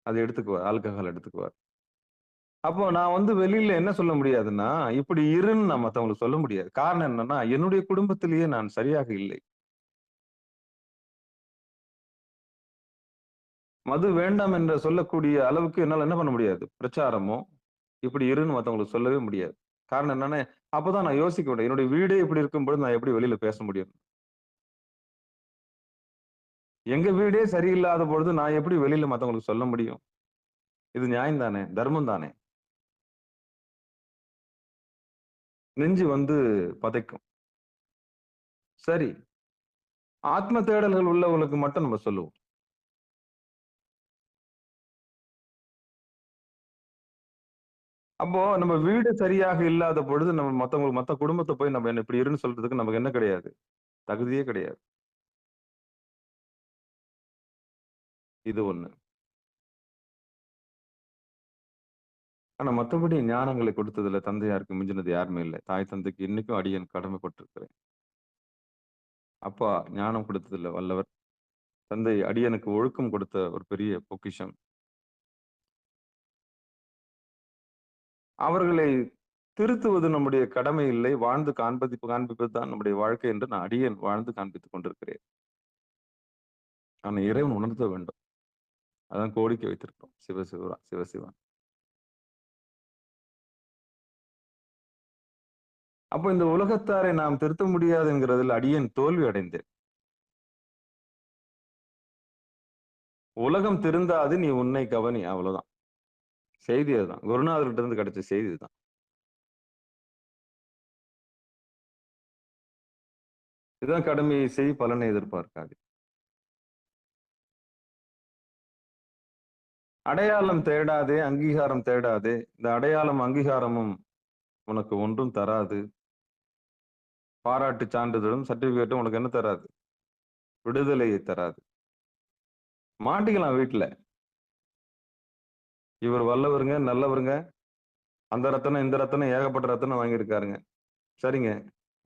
அதை எடுத்துக்குவார். ஆல்கஹால் எடுத்துக்குவார். அப்போ நான் வந்து வெளியில என்ன சொல்ல முடியாதுன்னா, இப்படி இருன்னு நான் மத்தவங்களுக்கு சொல்ல முடியாது. காரணம் என்னன்னா, என்னுடைய குடும்பத்திலேயே நான் சரியாக இல்லை. மது வேண்டாம் என்று சொல்லக்கூடிய அளவுக்கு என்னால என்ன பண்ண முடியாது? பிரச்சாரமோ, இப்படி இருன்னு மத்தவங்களுக்கு சொல்லவே முடியாது. காரணம் என்னன்னா, அப்பதான் நான் யோசிக்க முடியும். என்னுடைய வீடே இப்படி இருக்கும்பொழுது நான் எப்படி வெளியில பேச முடியும்? எங்க வீடே சரியில்லாத பொழுது நான் எப்படி வெளியில மத்தவங்களுக்கு சொல்ல முடியும்? இது நியாயம் தானே? தர்மம் தானே? நெஞ்சு வந்து பதைக்கும். சரி. ஆத்ம தேடல்கள் உள்ளவங்களுக்கு மட்டும் நம்ம சொல்லுவோம். அப்போ நம்ம வீடு சரியாக இல்லாத பொழுது நம்ம மத்தவங்களுக்கு மத்த குடும்பத்த போய் நம்ம என்ன இப்படி இருன்னு சொல்றதுக்கு நமக்கு என்ன கிடையாது? தகுதியே கிடையாது. இது ஒண்ணு. ஆனா மத்தபடி ஞானங்களை கொடுத்ததுல தந்தையாருக்கு மிஞ்சினது யாருமே இல்ல. தாய் தந்தைக்கு இன்னைக்கும் அடியேன் கடமைப்பட்டிருக்கிறேன். அப்பா ஞானம் கொடுத்ததுல வல்லவர். தந்தை அடியனுக்கு ஒழுக்கம் கொடுத்த ஒரு பெரிய பொக்கிஷம். அவர்களை திருத்துவது நம்முடைய கடமை இல்லை. வாழ்ந்து காண்பிப்பது தான் நம்முடைய வாழ்க்கை என்று நான் அடியேன் வாழ்ந்து காண்பித்துக் கொண்டிருக்கிறேன். ஆனா இறைவன் உணர்த்த வேண்டும். அதான் கோரிக்கை வைத்திருக்கிறோம். சிவசிவா, சிவசிவா. அப்போ இந்த உலகத்தாரை நாம் திருத்த முடியாது என்கிறதில் அடியேன் தோல்வி அடைந்தேன். உலகம் திருந்தாது, நீ உன்னை கவனி. அவ்வளவுதான். செய்தி அதுதான். குருநாதர்கிட்ட இருந்து கிடைச்ச செய்தி தான். இதுதான் கடமையை செய், பலனை எதிர்பார்க்காது. அடையாளம் தேடாதே, அங்கீகாரம் தேடாதே. இந்த அடையாளம் அங்கீகாரமும் உனக்கு ஒன்றும் தராது. பாராட்டு சான்றிதழும் சர்டிபிகேட்டும் உனக்கு என்ன தராது? விடுதலையை தராது. மாட்டிக்கலாம் வீட்டுல. இவர் வல்லவருங்க, நல்லவருங்க. அந்த ரத்தனம், இந்த ரத்தனம், ஏகப்பட்ட ரத்தனம் வாங்கியிருக்காருங்க. சரிங்க.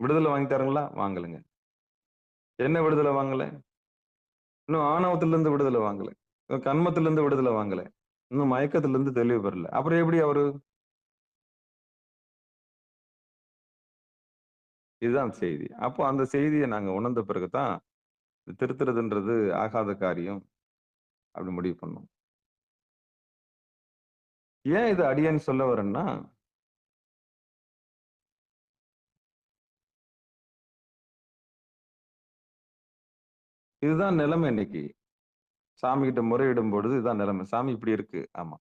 விடுதலை வாங்கி தரங்களா? வாங்கலைங்க. என்ன விடுதலை வாங்கல? இன்னும் ஆணவத்திலிருந்து விடுதலை வாங்கல. இன்னும் கன்மத்திலிருந்து விடுதலை வாங்கல. இன்னும் மயக்கத்திலிருந்து தெளிவு பெறல. அப்புறம் எப்படி அவரு? இதுதான் செய்தி. அப்போ அந்த செய்தியை நாங்க உணர்ந்த பிறகுதான் திருத்துறதுன்றது ஆகாத காரியம் அப்படி முடிவு பண்ணோம். ஏன் இது அடியேன்னு சொல்ல வரேன்னா, இதுதான் நிலைமை இன்னைக்கு. சாமி கிட்ட முறையிடும் பொழுது இதுதான் நிலைமை. சாமி இப்படி இருக்கு. ஆமா.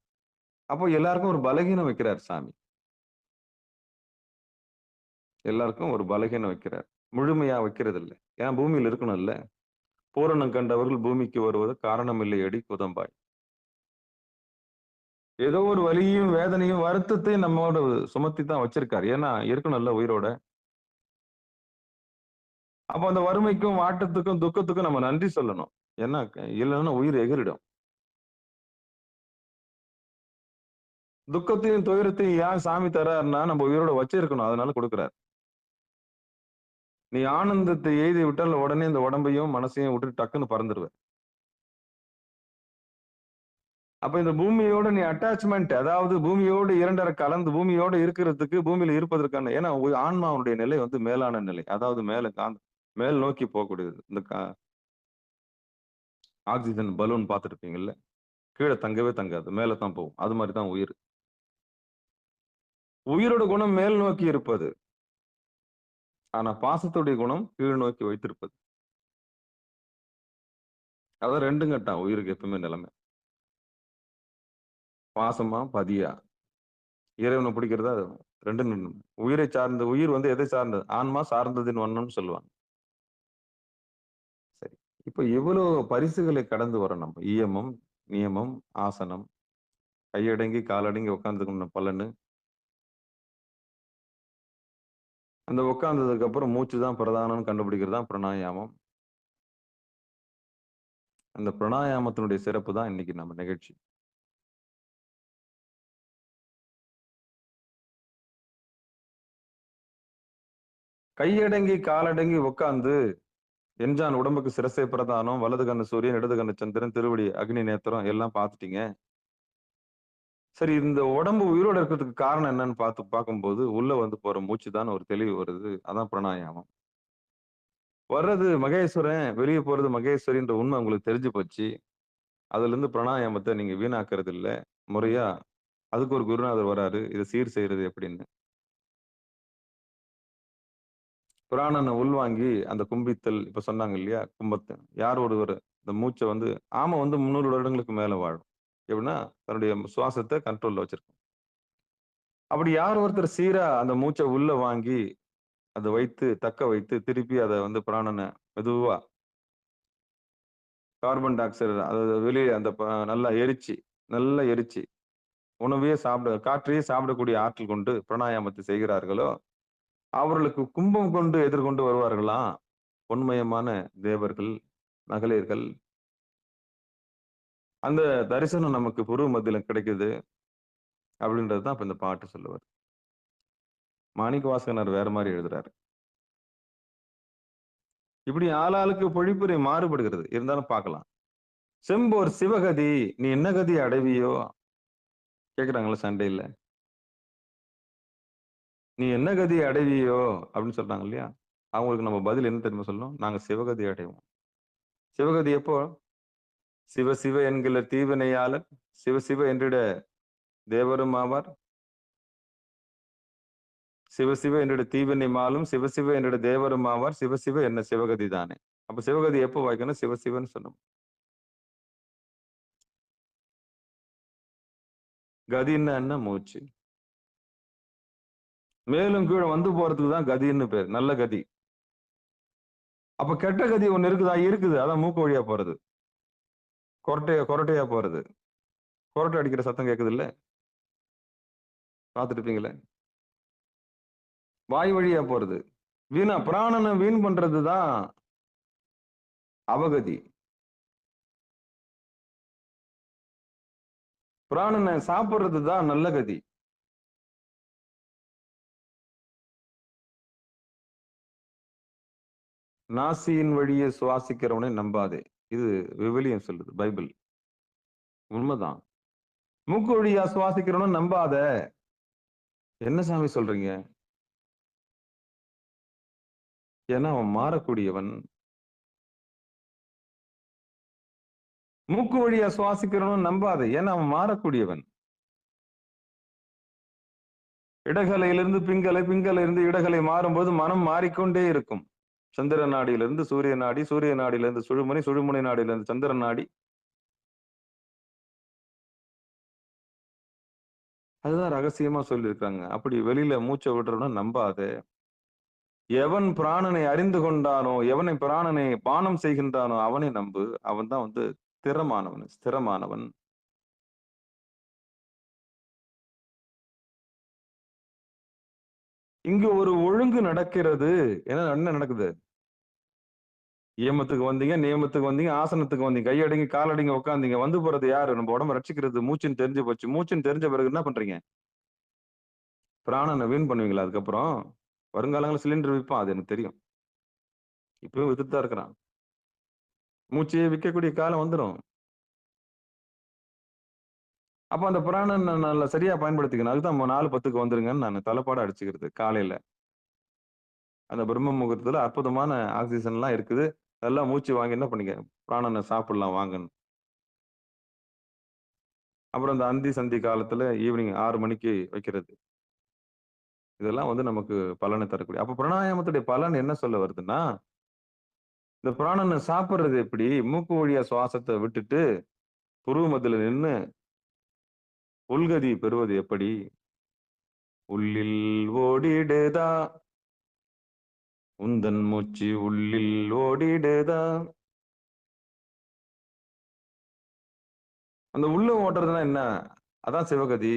அப்போ எல்லாருக்கும் ஒரு பலகீனம் வைக்கிறார் சாமி. எல்லாருக்கும் ஒரு பலகீனம் வைக்கிறார். முழுமையா வைக்கிறது இல்லை. ஏன்னா பூமியில இருக்கணும்ல. பூரணம் கண்டவர்கள் பூமிக்கு வருவது காரணம் இல்லை அடி குதம்பாய். ஏதோ ஒரு வலியும் வேதனையும் வருத்தத்தையும் நம்மோட சுமத்தி தான் வச்சிருக்காரு. ஏன்னா இருக்கணும்ல உயிரோட. அப்ப அந்த வறுமைக்கும் வாட்டத்துக்கும் துக்கத்துக்கும் நம்ம நன்றி சொல்லணும். ஏன்னா இல்லைன்னா உயிர் எகிரிடும். துக்கத்தையும் துயரத்தையும் ஏன் சாமி தராருன்னா நம்ம உயிரோட வச்சிருக்கணும். அதனால கொடுக்கிறார். நீ ஆனந்தத்தை எய்தி விட்டால் உடனே இந்த உடம்பையும் மனசையும் விட்டு டக்குன்னு பறந்துடுவ. அப்ப இந்த பூமியோட நீ அட்டாச்மெண்ட், அதாவது பூமியோடு இரண்டரை கலந்து பூமியோட இருக்கிறதுக்கு, பூமியில இருப்பதற்கான, ஏன்னா ஆன்மாவுடைய நிலை வந்து மேலான நிலை. அதாவது மேல் நோக்கி போகக்கூடியது. இந்த ஆக்சிஜன் பலூன் பார்த்துருப்பீங்கல்ல, கீழே தங்கவே தங்காது, மேல தான் போகும். அது மாதிரி தான் உயிர். உயிரோட குணம் மேல் நோக்கி இருப்பது. ஆனா பாசத்துடைய குணம் கீழ் நோக்கி வைத்திருப்பது. அதான் ரெண்டும் கட்டான் உயிருக்கு எப்பவுமே நிலைமை. பாசமா பதியா இறைவனை பிடிக்கிறதா ரெண்டு. உயிரை சார்ந்த உயிர் வந்து எதை சார்ந்தது? ஆன்மா சார்ந்ததின் வண்ணம்னு சொல்லுவாங்க. சரி, இப்ப எவ்வளவு பரிசுகளை கடந்து வரோம் நம்ம. இயமம், நியமம், ஆசனம், கையடங்கி காலடங்கி உட்கார்ந்துக்கணும் பலனு. அந்த உட்கார்ந்ததுக்கு அப்புறம் மூச்சு தான் பிரதானம் கண்டுபிடிக்கிறது தான் பிராணாயாமம். அந்த பிராணாயாமத்தினுடைய சிறப்பு தான் இன்னைக்கு நம்ம நிகழ்ச்சி. கையடங்கி காலடங்கி உட்கார்ந்து என்ஜான் உடம்புக்கு சிரசை பிரதானம், வலது கண்ணு சூரியன், இடது கண்ணு சந்திரன், திருவடி அக்னி நேத்திரம் எல்லாம் பார்த்துட்டீங்க. சரி, இந்த உடம்பு உயிரோட இருக்கிறதுக்கு காரணம் என்னன்னு பார்க்கும்போது உள்ள வந்து போற மூச்சு தான் ஒரு தெளிவு வருது. அதான் பிராணாயாமம். வர்றது மகேஸ்வரன், வெளியே போறது மகேஸ்வரின்ற உண்மை உங்களுக்கு தெரிஞ்சு போச்சு. அதுல இருந்து பிராணாயாமத்தை நீங்க வீணாக்குறது இல்ல. முறையா அதுக்கு ஒரு குருநாதர் வராரு. இதை சீர் செய்யறது எப்படின்னு. பிராணனை உள்வாங்கி அந்த கும்பித்தல் இப்ப சொன்னாங்க இல்லையா? கும்பத்தை யார் ஒருவர் இந்த மூச்சை வந்து ஆமை வந்து 300 வருடங்களுக்கு மேல வாழும். எப்படின்னா தன்னுடைய சுவாசத்தை கண்ட்ரோல்ல வச்சிருக்கும். அப்படி யார் ஒருத்தர் சீரா அந்த மூச்சை உள்ள வாங்கி அதை வைத்து தக்க வைத்து திருப்பி அதை வந்து பிராணனை மெதுவா கார்பன் டை ஆக்சைடு அதாவது வெளியே அந்த நல்லா எரிச்சு உணவையே காற்றையே சாப்பிடக்கூடிய ஆற்றல் கொண்டு பிராணாயாமத்தை செய்கிறார்களோ அவர்களுக்கு கும்பம் கொண்டு எதிர்கொண்டு வருவார்களாம் பொன்மயமான தேவர்கள், மகளிர்கள். அந்த தரிசனம் நமக்கு புருவ மத்தியில கிடைக்குது அப்படின்றது தான் இப்ப இந்த பாட்டு சொல்லுவார். மாணிக்கவாசகனார் வேற மாதிரி எழுதுறாரு. இப்படி ஆளாளுக்கு பொழிப்புரை மாறுபடுகிறது. இருந்தாலும் பார்க்கலாம். செம்போர் சிவகதி நீ என்ன கதி அடைவியோ கேக்குறாங்களா சண்டையில. நீ என்ன கதி அடைவியோ அப்படின்னு சொல்றாங்க இல்லையா? அவங்களுக்கு நம்ம பதில் என்ன தெரியுமா சொல்லணும்? நாங்க சிவகதி அடைவோம். சிவகதி எப்போ? சிவ சிவ என்கிற தீவினையாளர் சிவ சிவ என்றிட தேவரும் ஆவார். சிவ சிவ என்றிட தீவினை மாலும் சிவ சிவ என்றிட தேவரும் ஆவார். சிவ சிவ என்ன சிவகதி தானே. அப்ப சிவகதி எப்போ வாய்க்கணும்? சிவ சிவன்னு சொன்னோம். கதின்னா என்ன? மூச்சு. மேலும் கீழே வந்து போறதுக்கு தான் கதின்னு பேர். நல்ல கதி. அப்ப கெட்ட கதி ஒண்ணு இருக்குதா? இருக்குது. அதான் மூக்கு வழியா போறது. கொரட்டையா போறது. கொரட்டை அடிக்கிற சத்தம் கேக்குது இல்ல? பார்த்துருப்பீங்களே. வாய் வழியா போறது. வீணா பிராணனை வீண் பண்றதுதான் அவகதி. பிராணனை சாப்பிடுறதுதான் நல்ல கதி. நாசியின் வழியே சுவாசிக்கிறவனை நம்பாதே. இது விவிலியம் சொல்லுது, பைபிள். உண்மைதான். மூக்கு வழியா சுவாசிக்கிறவனை நம்பாத. என்ன சாமி சொல்றீங்க? ஏன்னா அவன் மாறக்கூடியவன். மூக்கு வழியா சுவாசிக்கிறவனும் நம்பாத. ஏன்னா அவன் மாறக்கூடியவன். இடகலையிலிருந்து பிங்கலை, பிங்கலையிலிருந்து இடகலை மாறும்போது மனம் மாறிக்கொண்டே இருக்கும். சந்திர நாடியிலிருந்து சூரிய நாடி, சூரிய நாடியிலிருந்து சுழுமுனை, சுழுமுனை நாடியிலிருந்து சந்திர நாடி. அதுதான் ரகசியமா சொல்லியிருக்காங்க. அப்படி வெளியில மூச்சை விடுறவன நம்பாத. எவன் பிராணனை அறிந்து கொண்டானோ, எவனை பிராணனை பானம் செய்கின்றானோ அவனை நம்பு. அவன் தான் வந்து ஸ்திரமானவன். இங்கு ஒரு ஒழுங்கு நடக்கிறது. என்ன நடக்குது? நியமத்துக்கு வந்தீங்க, ஆசனத்துக்கு வந்தீங்க, கையடங்கி காலடங்கி உட்காந்தீங்க. வந்து போறது யாரு? நம்ம உடம்ப ரட்சிக்கிறது மூச்சுன்னு தெரிஞ்சு போச்சு. மூச்சுன்னு தெரிஞ்ச பிறகு என்ன பண்றீங்க? பிராணனை வீண் பண்ணுவீங்களா? அதுக்கப்புறம் வருங்காலங்களில் சிலிண்டர் விற்பான். அது எனக்கு தெரியும். இப்பவும் வித்துட்டு தான் இருக்கிறான். மூச்சையே விற்கக்கூடிய காலம் வந்துடும். அப்ப அந்த பிராணன் நல்லா சரியா பயன்படுத்திக்கணும். அதுதான் 4:10 வந்துருங்கன்னு நான் தலைப்பாட அடிச்சுக்கிறது காலையில. அந்த பிரம்ம முகூர்த்தத்துல அற்புதமான ஆக்சிஜன் எல்லாம் இருக்குது. அதெல்லாம் மூச்சு வாங்கி என்ன பண்ணீங்க? பிராணனை சாப்பிடலாம் வாங்கன்னு. அப்புறம் அந்த அந்தி சந்தி காலத்துல ஈவினிங் 6 மணிக்கு வைக்கிறது. இதெல்லாம் வந்து நமக்கு பலனை தரக்கூடிய. அப்ப பிராணாயாமத்துடைய பலன் என்ன சொல்ல வருதுன்னா, இந்த பிராணனை சாப்பிடுறது எப்படி? மூக்கு வழியா சுவாசத்தை விட்டுட்டு புருவ மத்தியில நின்னு உள்கதி பெறுவது எப்படி? உள்ளில் ஓடிடுதா உந்தன் மூச்சு, உள்ளில் ஓடிடுதா. அந்த உள்ள ஓட்டுறதுன்னா என்ன? அதான் சிவகதி.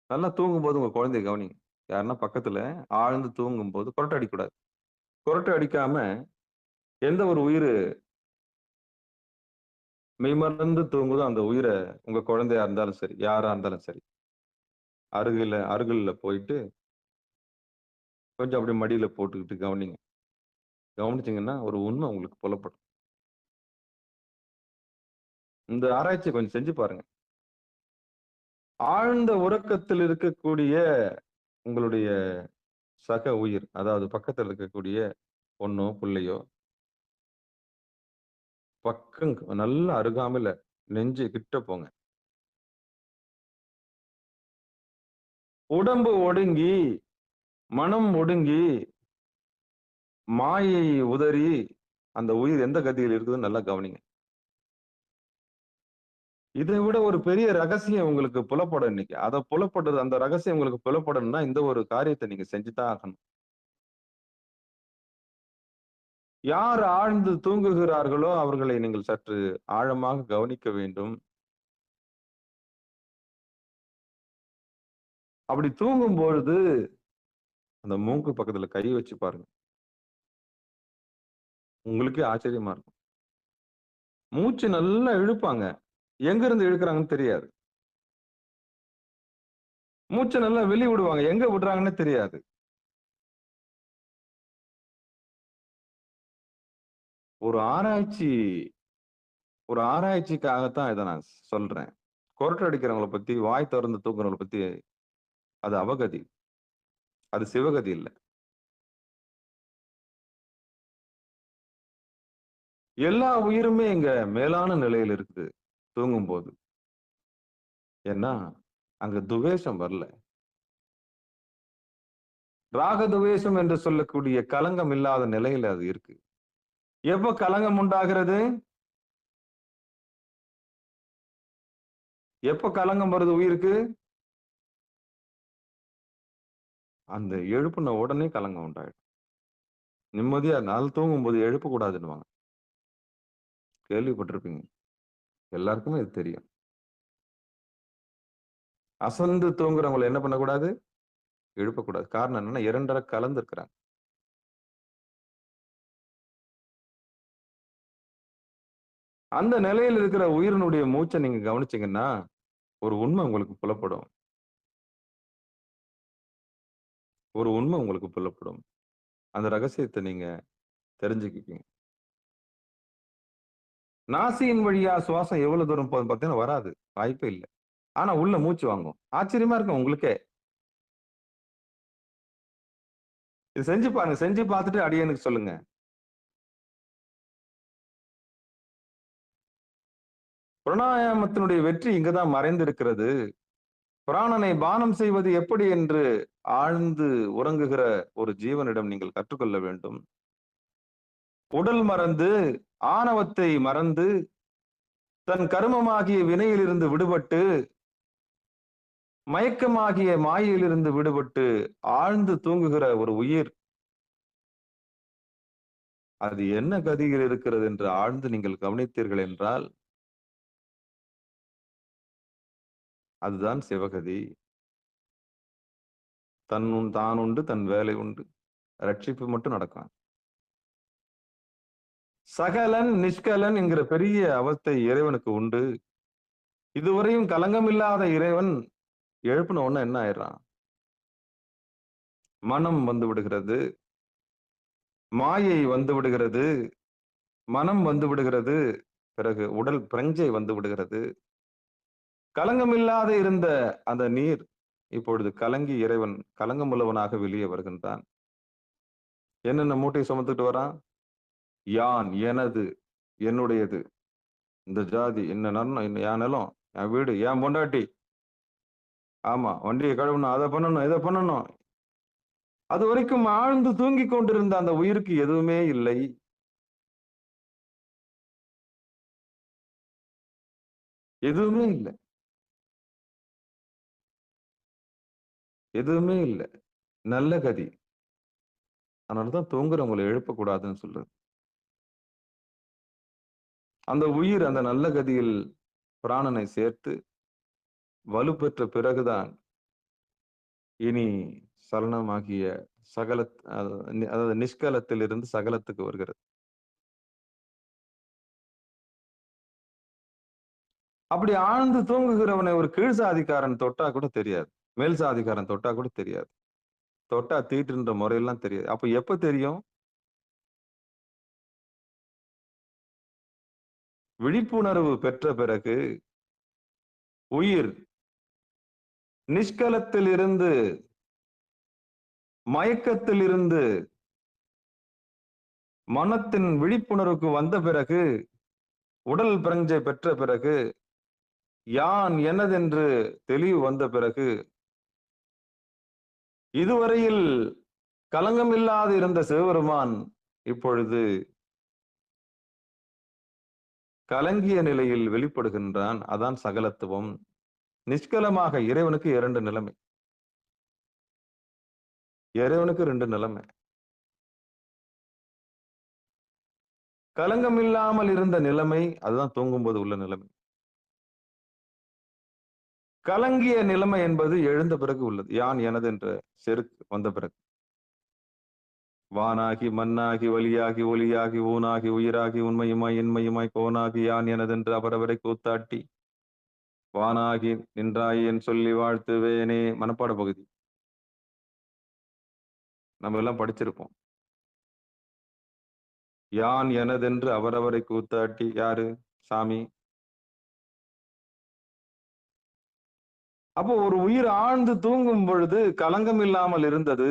நல்லா தூங்கும் போது உங்க குழந்தைய கவனிங்க. யாருன்னா பக்கத்துல ஆழ்ந்து தூங்கும் போது கொரட்டை அடிக்கக்கூடாது. கொரட்டை அடிக்காம எந்த ஒரு உயிர் மெய்மறந்து தூங்குதோ அந்த உயிரை உங்க குழந்தையா இருந்தாலும் சரி, யாரா இருந்தாலும் சரி, அருகில போயிட்டு கொஞ்சம் அப்படியே மடியில போட்டுக்கிட்டு கவனிங்க. கவனிச்சீங்கன்னா ஒரு உண்மை உங்களுக்கு புலப்படும். இந்த ஆராய்ச்சி கொஞ்சம் செஞ்சு பாருங்க. ஆழ்ந்த உறக்கத்தில் இருக்கக்கூடிய உங்களுடைய சக உயிர், அதாவது பக்கத்தில் இருக்கக்கூடிய பொண்ணோ பிள்ளையோ, பக்கம் நல்ல அருகாமையில நெஞ்சு கிட்ட போங்க. உடம்பு ஒடுங்கி, மனம் ஒடுங்கி, மாயை உதறி, அந்த உயிர் எந்த கதியில் இருக்குதுன்னு நல்லா கவனிங்க. இதை விட ஒரு பெரிய ரகசியம் உங்களுக்கு புலப்படும் இன்னைக்கு. அத புலப்படுறது, அந்த ரகசியம் உங்களுக்கு புலப்படணும்னா, இந்த ஒரு காரியத்தை நீங்க செஞ்சுதான் ஆகணும். யார் ஆழ்ந்து தூங்குகிறார்களோ அவர்களை நீங்கள் சற்று ஆழமாக கவனிக்க வேண்டும். அப்படி தூங்கும் பொழுது அந்த மூக்கு பக்கத்துல கை வச்சு பாருங்க. உங்களுக்கே ஆச்சரியமா இருக்கும். மூச்சு நல்லா இழுப்பாங்க. எங்க இருந்து இழுக்கிறாங்கன்னு தெரியாது. மூச்சை நல்லா வெளிய விடுவாங்க. எங்க விடுறாங்கன்னு தெரியாது. ஒரு ஆராய்ச்சி ஒரு ஆராய்ச்சிக்காகத்தான் இதை நான் சொல்றேன். கொரட்டை அடிக்கிறவங்களை பத்தி, வாய் திறந்து தூங்குறவங்களை பத்தி அது அவகதி. அது சிவகதி இல்ல. எல்லா உயிருமே இங்க மேலான நிலையில் இருக்குது தூங்கும் போது. ஏன்னா அங்க துவேஷம் வரல. ராக துவேஷம் என்று சொல்லக்கூடிய கலங்கம் இல்லாத நிலையில அது இருக்கு. எப்ப கலங்கம் உண்டாகிறது? எப்ப கலங்கம் வருது உயிருக்கு? அந்த எழுப்புன உடனே கலங்கம் உண்டாயிடும். நிம்மதியா நாள் தூங்கும் போது எழுப்ப கூடாதுன்னுவாங்க. கேள்விப்பட்டிருப்பீங்க. எல்லாருக்குமே இது தெரியும். அசந்து தூங்குறவங்களை என்ன பண்ணக்கூடாது? எழுப்பக்கூடாது. காரணம் என்னன்னா, இரண்டரை கலந்து இருக்கிறாங்க. அந்த நிலையில் இருக்கிற உயிரினுடைய மூச்சை நீங்க கவனிச்சீங்கன்னா, ஒரு உண்மை உங்களுக்கு புலப்படும். ஒரு உண்மை உங்களுக்கு புலப்படும். அந்த ரகசியத்தை நீங்க தெரிஞ்சுக்குவீங்க. நாசியின் வழியா சுவாசம் எவ்வளவு தூரம் போகுதுன்னு பார்த்தீங்கன்னா வராது. வாய்ப்பே இல்லை. ஆனா உள்ள மூச்சு வாங்கும். ஆச்சரியமா இருக்கும் உங்களுக்கே. இது செஞ்சு பாருங்க. செஞ்சு பார்த்துட்டு அடியேனுக்கு சொல்லுங்க. பிராணாயாமத்தினுடைய வெற்றி இங்கதான் மறைந்திருக்கிறது. பிராணனை பானம் செய்வது எப்படி என்று ஆழ்ந்து உறங்குகிற ஒரு ஜீவனிடம் நீங்கள் கற்றுக்கொள்ள வேண்டும். உடல் மறந்து, ஆணவத்தை மறந்து, தன் கருமமாகிய வினையிலிருந்து விடுபட்டு, மயக்கமாகிய மாயையிலிருந்து விடுபட்டு ஆழ்ந்து தூங்குகிற ஒரு உயிர், அது என்ன கதியில் இருக்கிறது என்று ஆழ்ந்து நீங்கள் கவனித்தீர்கள் என்றால், அதுதான் சிவகதி. தான் உண்டு, தன் வேலை உண்டு. ரட்சிப்பு மட்டும் நடக்கும். சகலன் நிஷ்கலன் என்கிற பெரிய அவஸ்தை இறைவனுக்கு உண்டு. இதுவரையும் கலங்கம் இல்லாத இறைவன் எழுப்பின உடனே என்ன ஆயிடுறான்? மனம் வந்து விடுகிறது, மாயை வந்து விடுகிறது, மனம் வந்து விடுகிறது, பிறகு உடல் பிரஞ்சை வந்து விடுகிறது. கலங்கமில்லாத இருந்த அந்த நீர் இப்பொழுது கலங்கி இறைவன் கலங்கமுள்ளவனாக வெளியே வருகின்றான். என்னென்ன மூட்டை சுமந்துட்டு வரான்? யான், எனது, என்னுடையது, இந்த ஜாதி, என்ன நன்னம், என் நிலம், என் வீடு, என் பொண்டாட்டி, ஆமா வண்டியை கழுவணும், அதை பண்ணணும், இதை பண்ணணும். அது வரைக்கும் ஆழ்ந்து தூங்கி கொண்டிருந்த அந்த உயிருக்கு எதுவுமே இல்லை. எதுவுமே இல்லை. எதுவுமே இல்லை. நல்ல கதி. அதனாலதான் தூங்குறவங்களை எழுப்பக்கூடாதுன்னு சொல்றது. அந்த உயிர் அந்த நல்ல கதியில் பிராணனை சேர்த்து வலுப்பெற்ற பிறகுதான் இனி சலனமாகிய சகல, அதாவது நிஷ்கலத்தில் இருந்து சகலத்துக்கு வருகிறது. அப்படி ஆழ்ந்து தூங்குகிறவனை ஒரு கீழ் சாதிக்காரன் தொட்டா கூட தெரியாது. மேல் சாதிக்காரன் தொட்டா கூட தெரியாது. தொட்டா தீட்டுன்ற முறையெல்லாம் தெரியாது. அப்ப எப்ப தெரியும்? விழிப்புணர்வு பெற்ற பிறகு உயிர் நிஷ்கலத்தில் இருந்து, மயக்கத்தில் இருந்து மனத்தின் விழிப்புணர்வுக்கு வந்த பிறகு உடல் பிரஞ்சை பெற்ற பிறகு, யான் எனதென்று தெளிவு வந்த பிறகு, இதுவரையில் களங்கமில்லாது இருந்த சிவபெருமான் இப்பொழுது கலங்கிய நிலையில் வெளிப்படுகின்றான். அதான் சகலத்துவம். நிஷ்கலமாக இறைவனுக்கு 2 நிலைமை. இறைவனுக்கு 2 நிலைமை. கலங்கம் இல்லாமல் இருந்த நிலைமை, அதுதான் தூங்கும்போது உள்ள நிலைமை. கலங்கிய நிலைமை என்பது எழுந்த பிறகு உள்ளது. யான் எனது என்ற செருக்கு வந்த பிறகு. வானாகி மண்ணாகி வலியாகி ஒலியாகி ஊனாகி உயிராகி உண்மையுமாய் இன்மையுமாய் கோனாகி யான் எனதென்று அவரவரை கூத்தாட்டி வானாகி நின்றாய் என் சொல்லி வாழ்த்துவேனே. மனப்பாட பகுதி நம்ம எல்லாம் படிச்சிருப்போம். யான் எனதென்று அவரவரை கூத்தாட்டி, யாரு? சாமி. அப்போ ஒரு உயிர் ஆழ்ந்து தூங்கும் பொழுது கலங்கம் இல்லாமல் இருந்தது.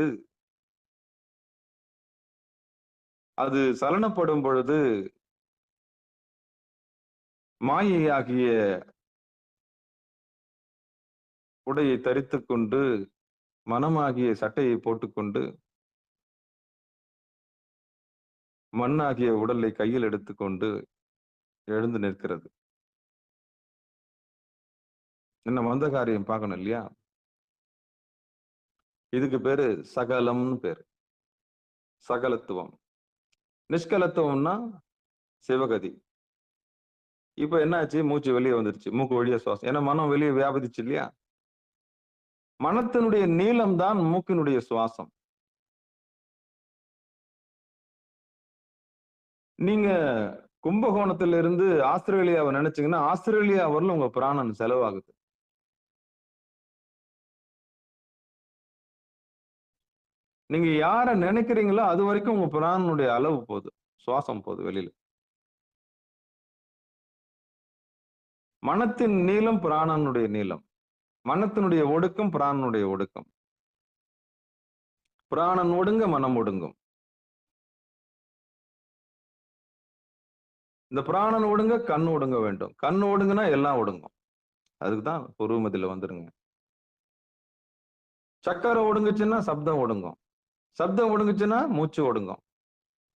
அது சலனப்படும் பொழுது மாயையாகிய உடையை தரித்துக் கொண்டு, மனமாகிய சட்டையை போட்டுக்கொண்டு, மண்ணாகிய உடலை கையில் எடுத்துக்கொண்டு எழுந்து நிற்கிறது. என்ன வந்த காரியம் பார்க்கணும் இல்லையா? இதுக்கு பேரு சகலம்னு பேரு. சகலத்துவம். நிஷ்கலத்துவம்னா சிவகதி. இப்ப என்னாச்சு? மூச்சு வெளியே வந்துருச்சு. மூக்கு வழியா சுவாசம். ஏன்னா மனம் வெளியே வியாபதிச்சு இல்லையா? மனத்தினுடைய நீளம் தான் மூக்கினுடைய சுவாசம். நீங்க கும்பகோணத்துல இருந்து ஆஸ்திரேலியாவை நினைச்சீங்கன்னா ஆஸ்திரேலியா வரல உங்க பிராணன் செலவாகுது. நீங்க யார நினைக்கிறீங்களோ அது வரைக்கும் உங்க பிராணனுடைய அளவு போகுது, சுவாசம் போகுது வெளியில. மனத்தின் நீளம் பிராணனுடைய நீளம், மனத்தினுடைய ஒடுக்கம் பிராணனுடைய ஒடுக்கம். பிராணன் ஒடுங்க மனம் ஒடுங்கும். இந்த பிராணன் ஒடுங்க கண் ஒடுங்க வேண்டும். கண் ஒடுங்குனா எல்லாம் ஒடுங்கும். அதுக்குதான் பொருமதியில வந்துருங்க. சக்கரை ஒடுங்குச்சுன்னா சப்தம் ஒடுங்கும். சப்தம் ஒடுங்குச்சுன்னா மூச்சு ஒடுங்கும்.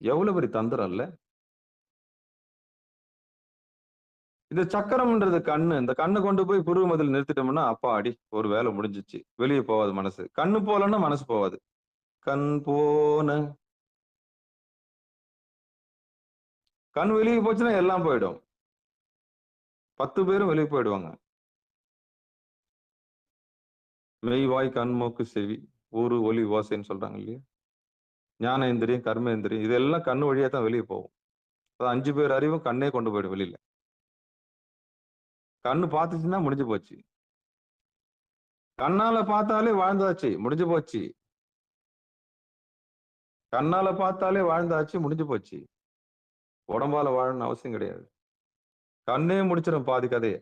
எவ்வளவு பெரிய தந்திரம் இல்ல? இந்த சக்கரம்ன்றது கண்ணு. இந்த கண்ணு கொண்டு போய் புருவமதில் நிறுத்திட்டோம்னா அப்பா அடி ஒரு வேலை முடிஞ்சிச்சு. வெளியே போவாது மனசு. கண்ணு போலன்னா மனசு போவாது. கண் போன கண் வெளியே போச்சுன்னா எல்லாம் போயிடும். 10 பேரும் வெளியே போயிடுவாங்க. மெய் வாய் கண் மூக்கு செவி ஊரு ஒலி ஓசைன்னு சொல்றாங்க இல்லையா? ஞானேந்திரியம் கர்மேந்திரியம் இதெல்லாம் கண்ணு வழியா தான் வெளியே போகும். 5 பேர் அறிவும் கண்ணே கொண்டு போயிடும் வெளியில. கண்ணு பார்த்துச்சுன்னா முடிஞ்சு போச்சு. கண்ணால பார்த்தாலே வாழ்ந்தாச்சு, முடிஞ்சு போச்சு. கண்ணால பார்த்தாலே வாழ்ந்தாச்சு, முடிஞ்சு போச்சு. உடம்பால வாழணும்னு அவசியம் கிடையாது. கண்ணே முடிச்சிடும் பாதி கதையை.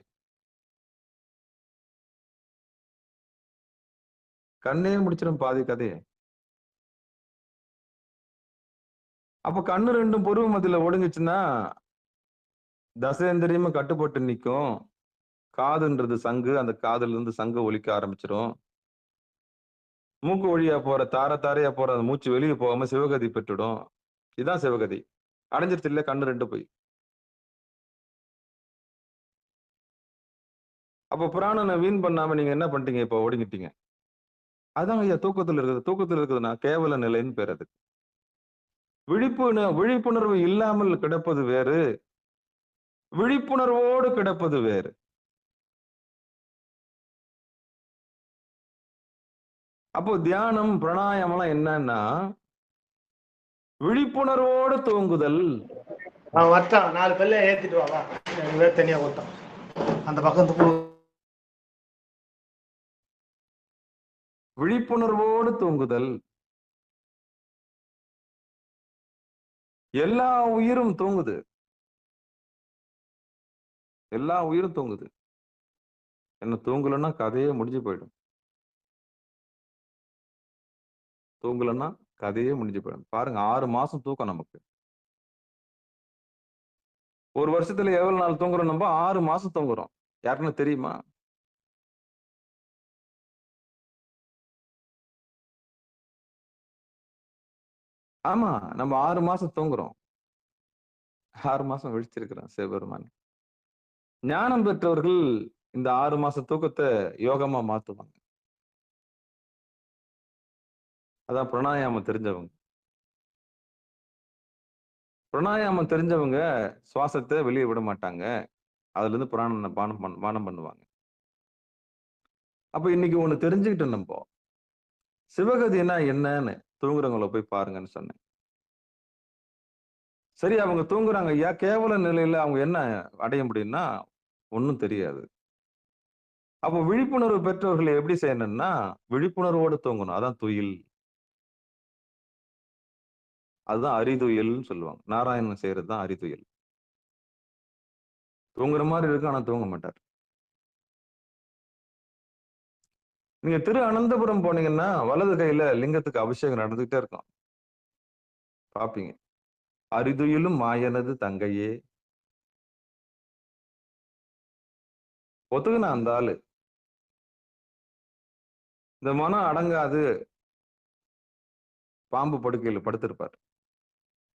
கண்ணே முடிச்சிடும் பாதி கதையை. அப்ப கண்ணு ரெண்டும் பொருவ மத்தியில ஒடுங்குச்சுன்னா தசேந்திரியமும் கட்டுப்பட்டு நிற்கும். காதுன்றது சங்கு, அந்த காதுல இருந்து சங்கு ஒலிக்க ஆரம்பிச்சிடும். மூக்கு வழியா போற தாரையா போற அந்த மூச்சு வெளியே போகாம சிவகதி பெற்றுடும். இதுதான் சிவகதி. அடைஞ்சிருச்சு இல்ல கண்ணு ரெண்டு போய். அப்ப பிராணனை வீண் பண்ணாம நீங்க என்ன பண்ணிட்டீங்க? இப்ப ஒடுங்கிட்டீங்க. அதான் ஐயா தூக்கத்துல இருக்குது. தூக்கத்துல இருக்குதுன்னா கேவல நிலைன்னு பேர் அதுக்கு. விழிப்புணர்வு இல்லாமல் கிடப்பது வேறு, விழிப்புணர்வோடு கிடப்பது வேறு. அப்போ தியானம் பிராணாயாமம் என்னன்னா விழிப்புணர்வோடு தூங்குதல். வட்டான் 4 பேர்ல ஏத்திட்டு வா, தனியா ஓட்டம் அந்த பக்கம். விழிப்புணர்வோடு தூங்குதல். எல்லா உயிரும் தூங்குது. எல்லா உயிரும் தூங்குது. என்ன தூங்கலன்னா கதையே முடிஞ்சு போயிடும். தூங்கலன்னா கதையே முடிஞ்சு போயிடும். பாருங்க 6 மாசம் தூக்கம் நமக்கு. ஒரு வருஷத்துல எவ்வளவு நாள் தூங்குறோம்? நம்ம 6 மாசம் தூங்குறோம். யாருக்குன்னு தெரியுமா? ஆமா, நம்ம 6 மாசம் தூங்குறோம். 6 மாசம் விழிச்சிருக்கிறோம் சிவபெருமான். ஞானம் பெற்றவர்கள் இந்த 6 மாச தூக்கத்த யோகமா மாத்துவாங்க. அதான் பிராணாயாமம் தெரிஞ்சவங்க. பிராணாயாமம் தெரிஞ்சவங்க சுவாசத்த வெளிய விட மாட்டாங்க. அதுலருந்து பானம் பண்ணுவாங்க. அப்ப இன்னைக்கு ஒண்ணு தெரிஞ்சுக்கிட்டோம் நம்போ. சிவகதின்னா என்னன்னு தூங்குறவங்கள போய் பாருங்கன்னு சொன்னேன். சரி அவங்க தூங்குறாங்க ஐயா. கேவல நிலையில அவங்க என்ன அடைய முடியும்னா, ஒண்ணும் தெரியாது. அப்போ விழிப்புணர்வு பெற்றவர்கள் எப்படி செய்யணும்னா, விழிப்புணர்வோடு தூங்கணும். அதான் துயில். அதுதான் அறிதுயில்ன்னு சொல்லுவாங்க. நாராயணன் செய்யறது தான் அறிதுயில். தூங்குற மாரி இருக்கும். ஆனா தூங்க மாட்டார். நீங்க திரு அனந்தபுரம் போனீங்கன்னா, வலது கையில லிங்கத்துக்கு அபிஷேகம் நடந்துகிட்டே இருக்கும். பாப்பீங்க. அரிதுயிலும் மாயனது தங்கையே. ஒத்துக்குனா அந்த ஆளு. இந்த மனம் அடங்காது. பாம்பு படுக்கையில படுத்திருப்பார்.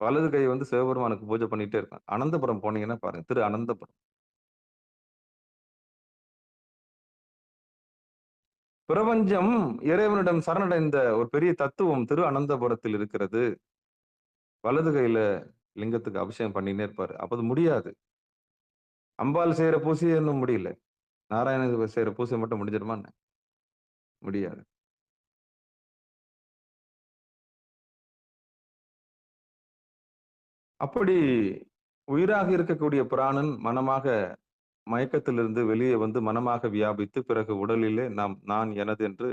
வலது கை வந்து சிவபெருமானுக்கு பூஜை பண்ணிட்டே இருக்கும். அனந்தபுரம் போனீங்கன்னா பாருங்க. திரு அனந்தபுரம். பிரபஞ்சம் இறைவனிடம் சரணடைந்த ஒரு பெரிய தத்துவம் திரு அனந்தபுரத்தில் இருக்கிறது. வலது கையில லிங்கத்துக்கு அபிஷேகம் பண்ணினே இருப்பாரு. அப்ப அது முடியாது. அம்பாள் செய்யற பூசையே இன்னும் முடியல. நாராயணன் செய்யற பூசை மட்டும் முடிஞ்சிருமா என்ன? முடியாது. அப்படி உயிராக இருக்கக்கூடிய பிராணன் மனமாக மயக்கத்திலிருந்து வெளியே வந்து மனமாக வியாபித்து பிறகு உடலிலே நான் எனது என்று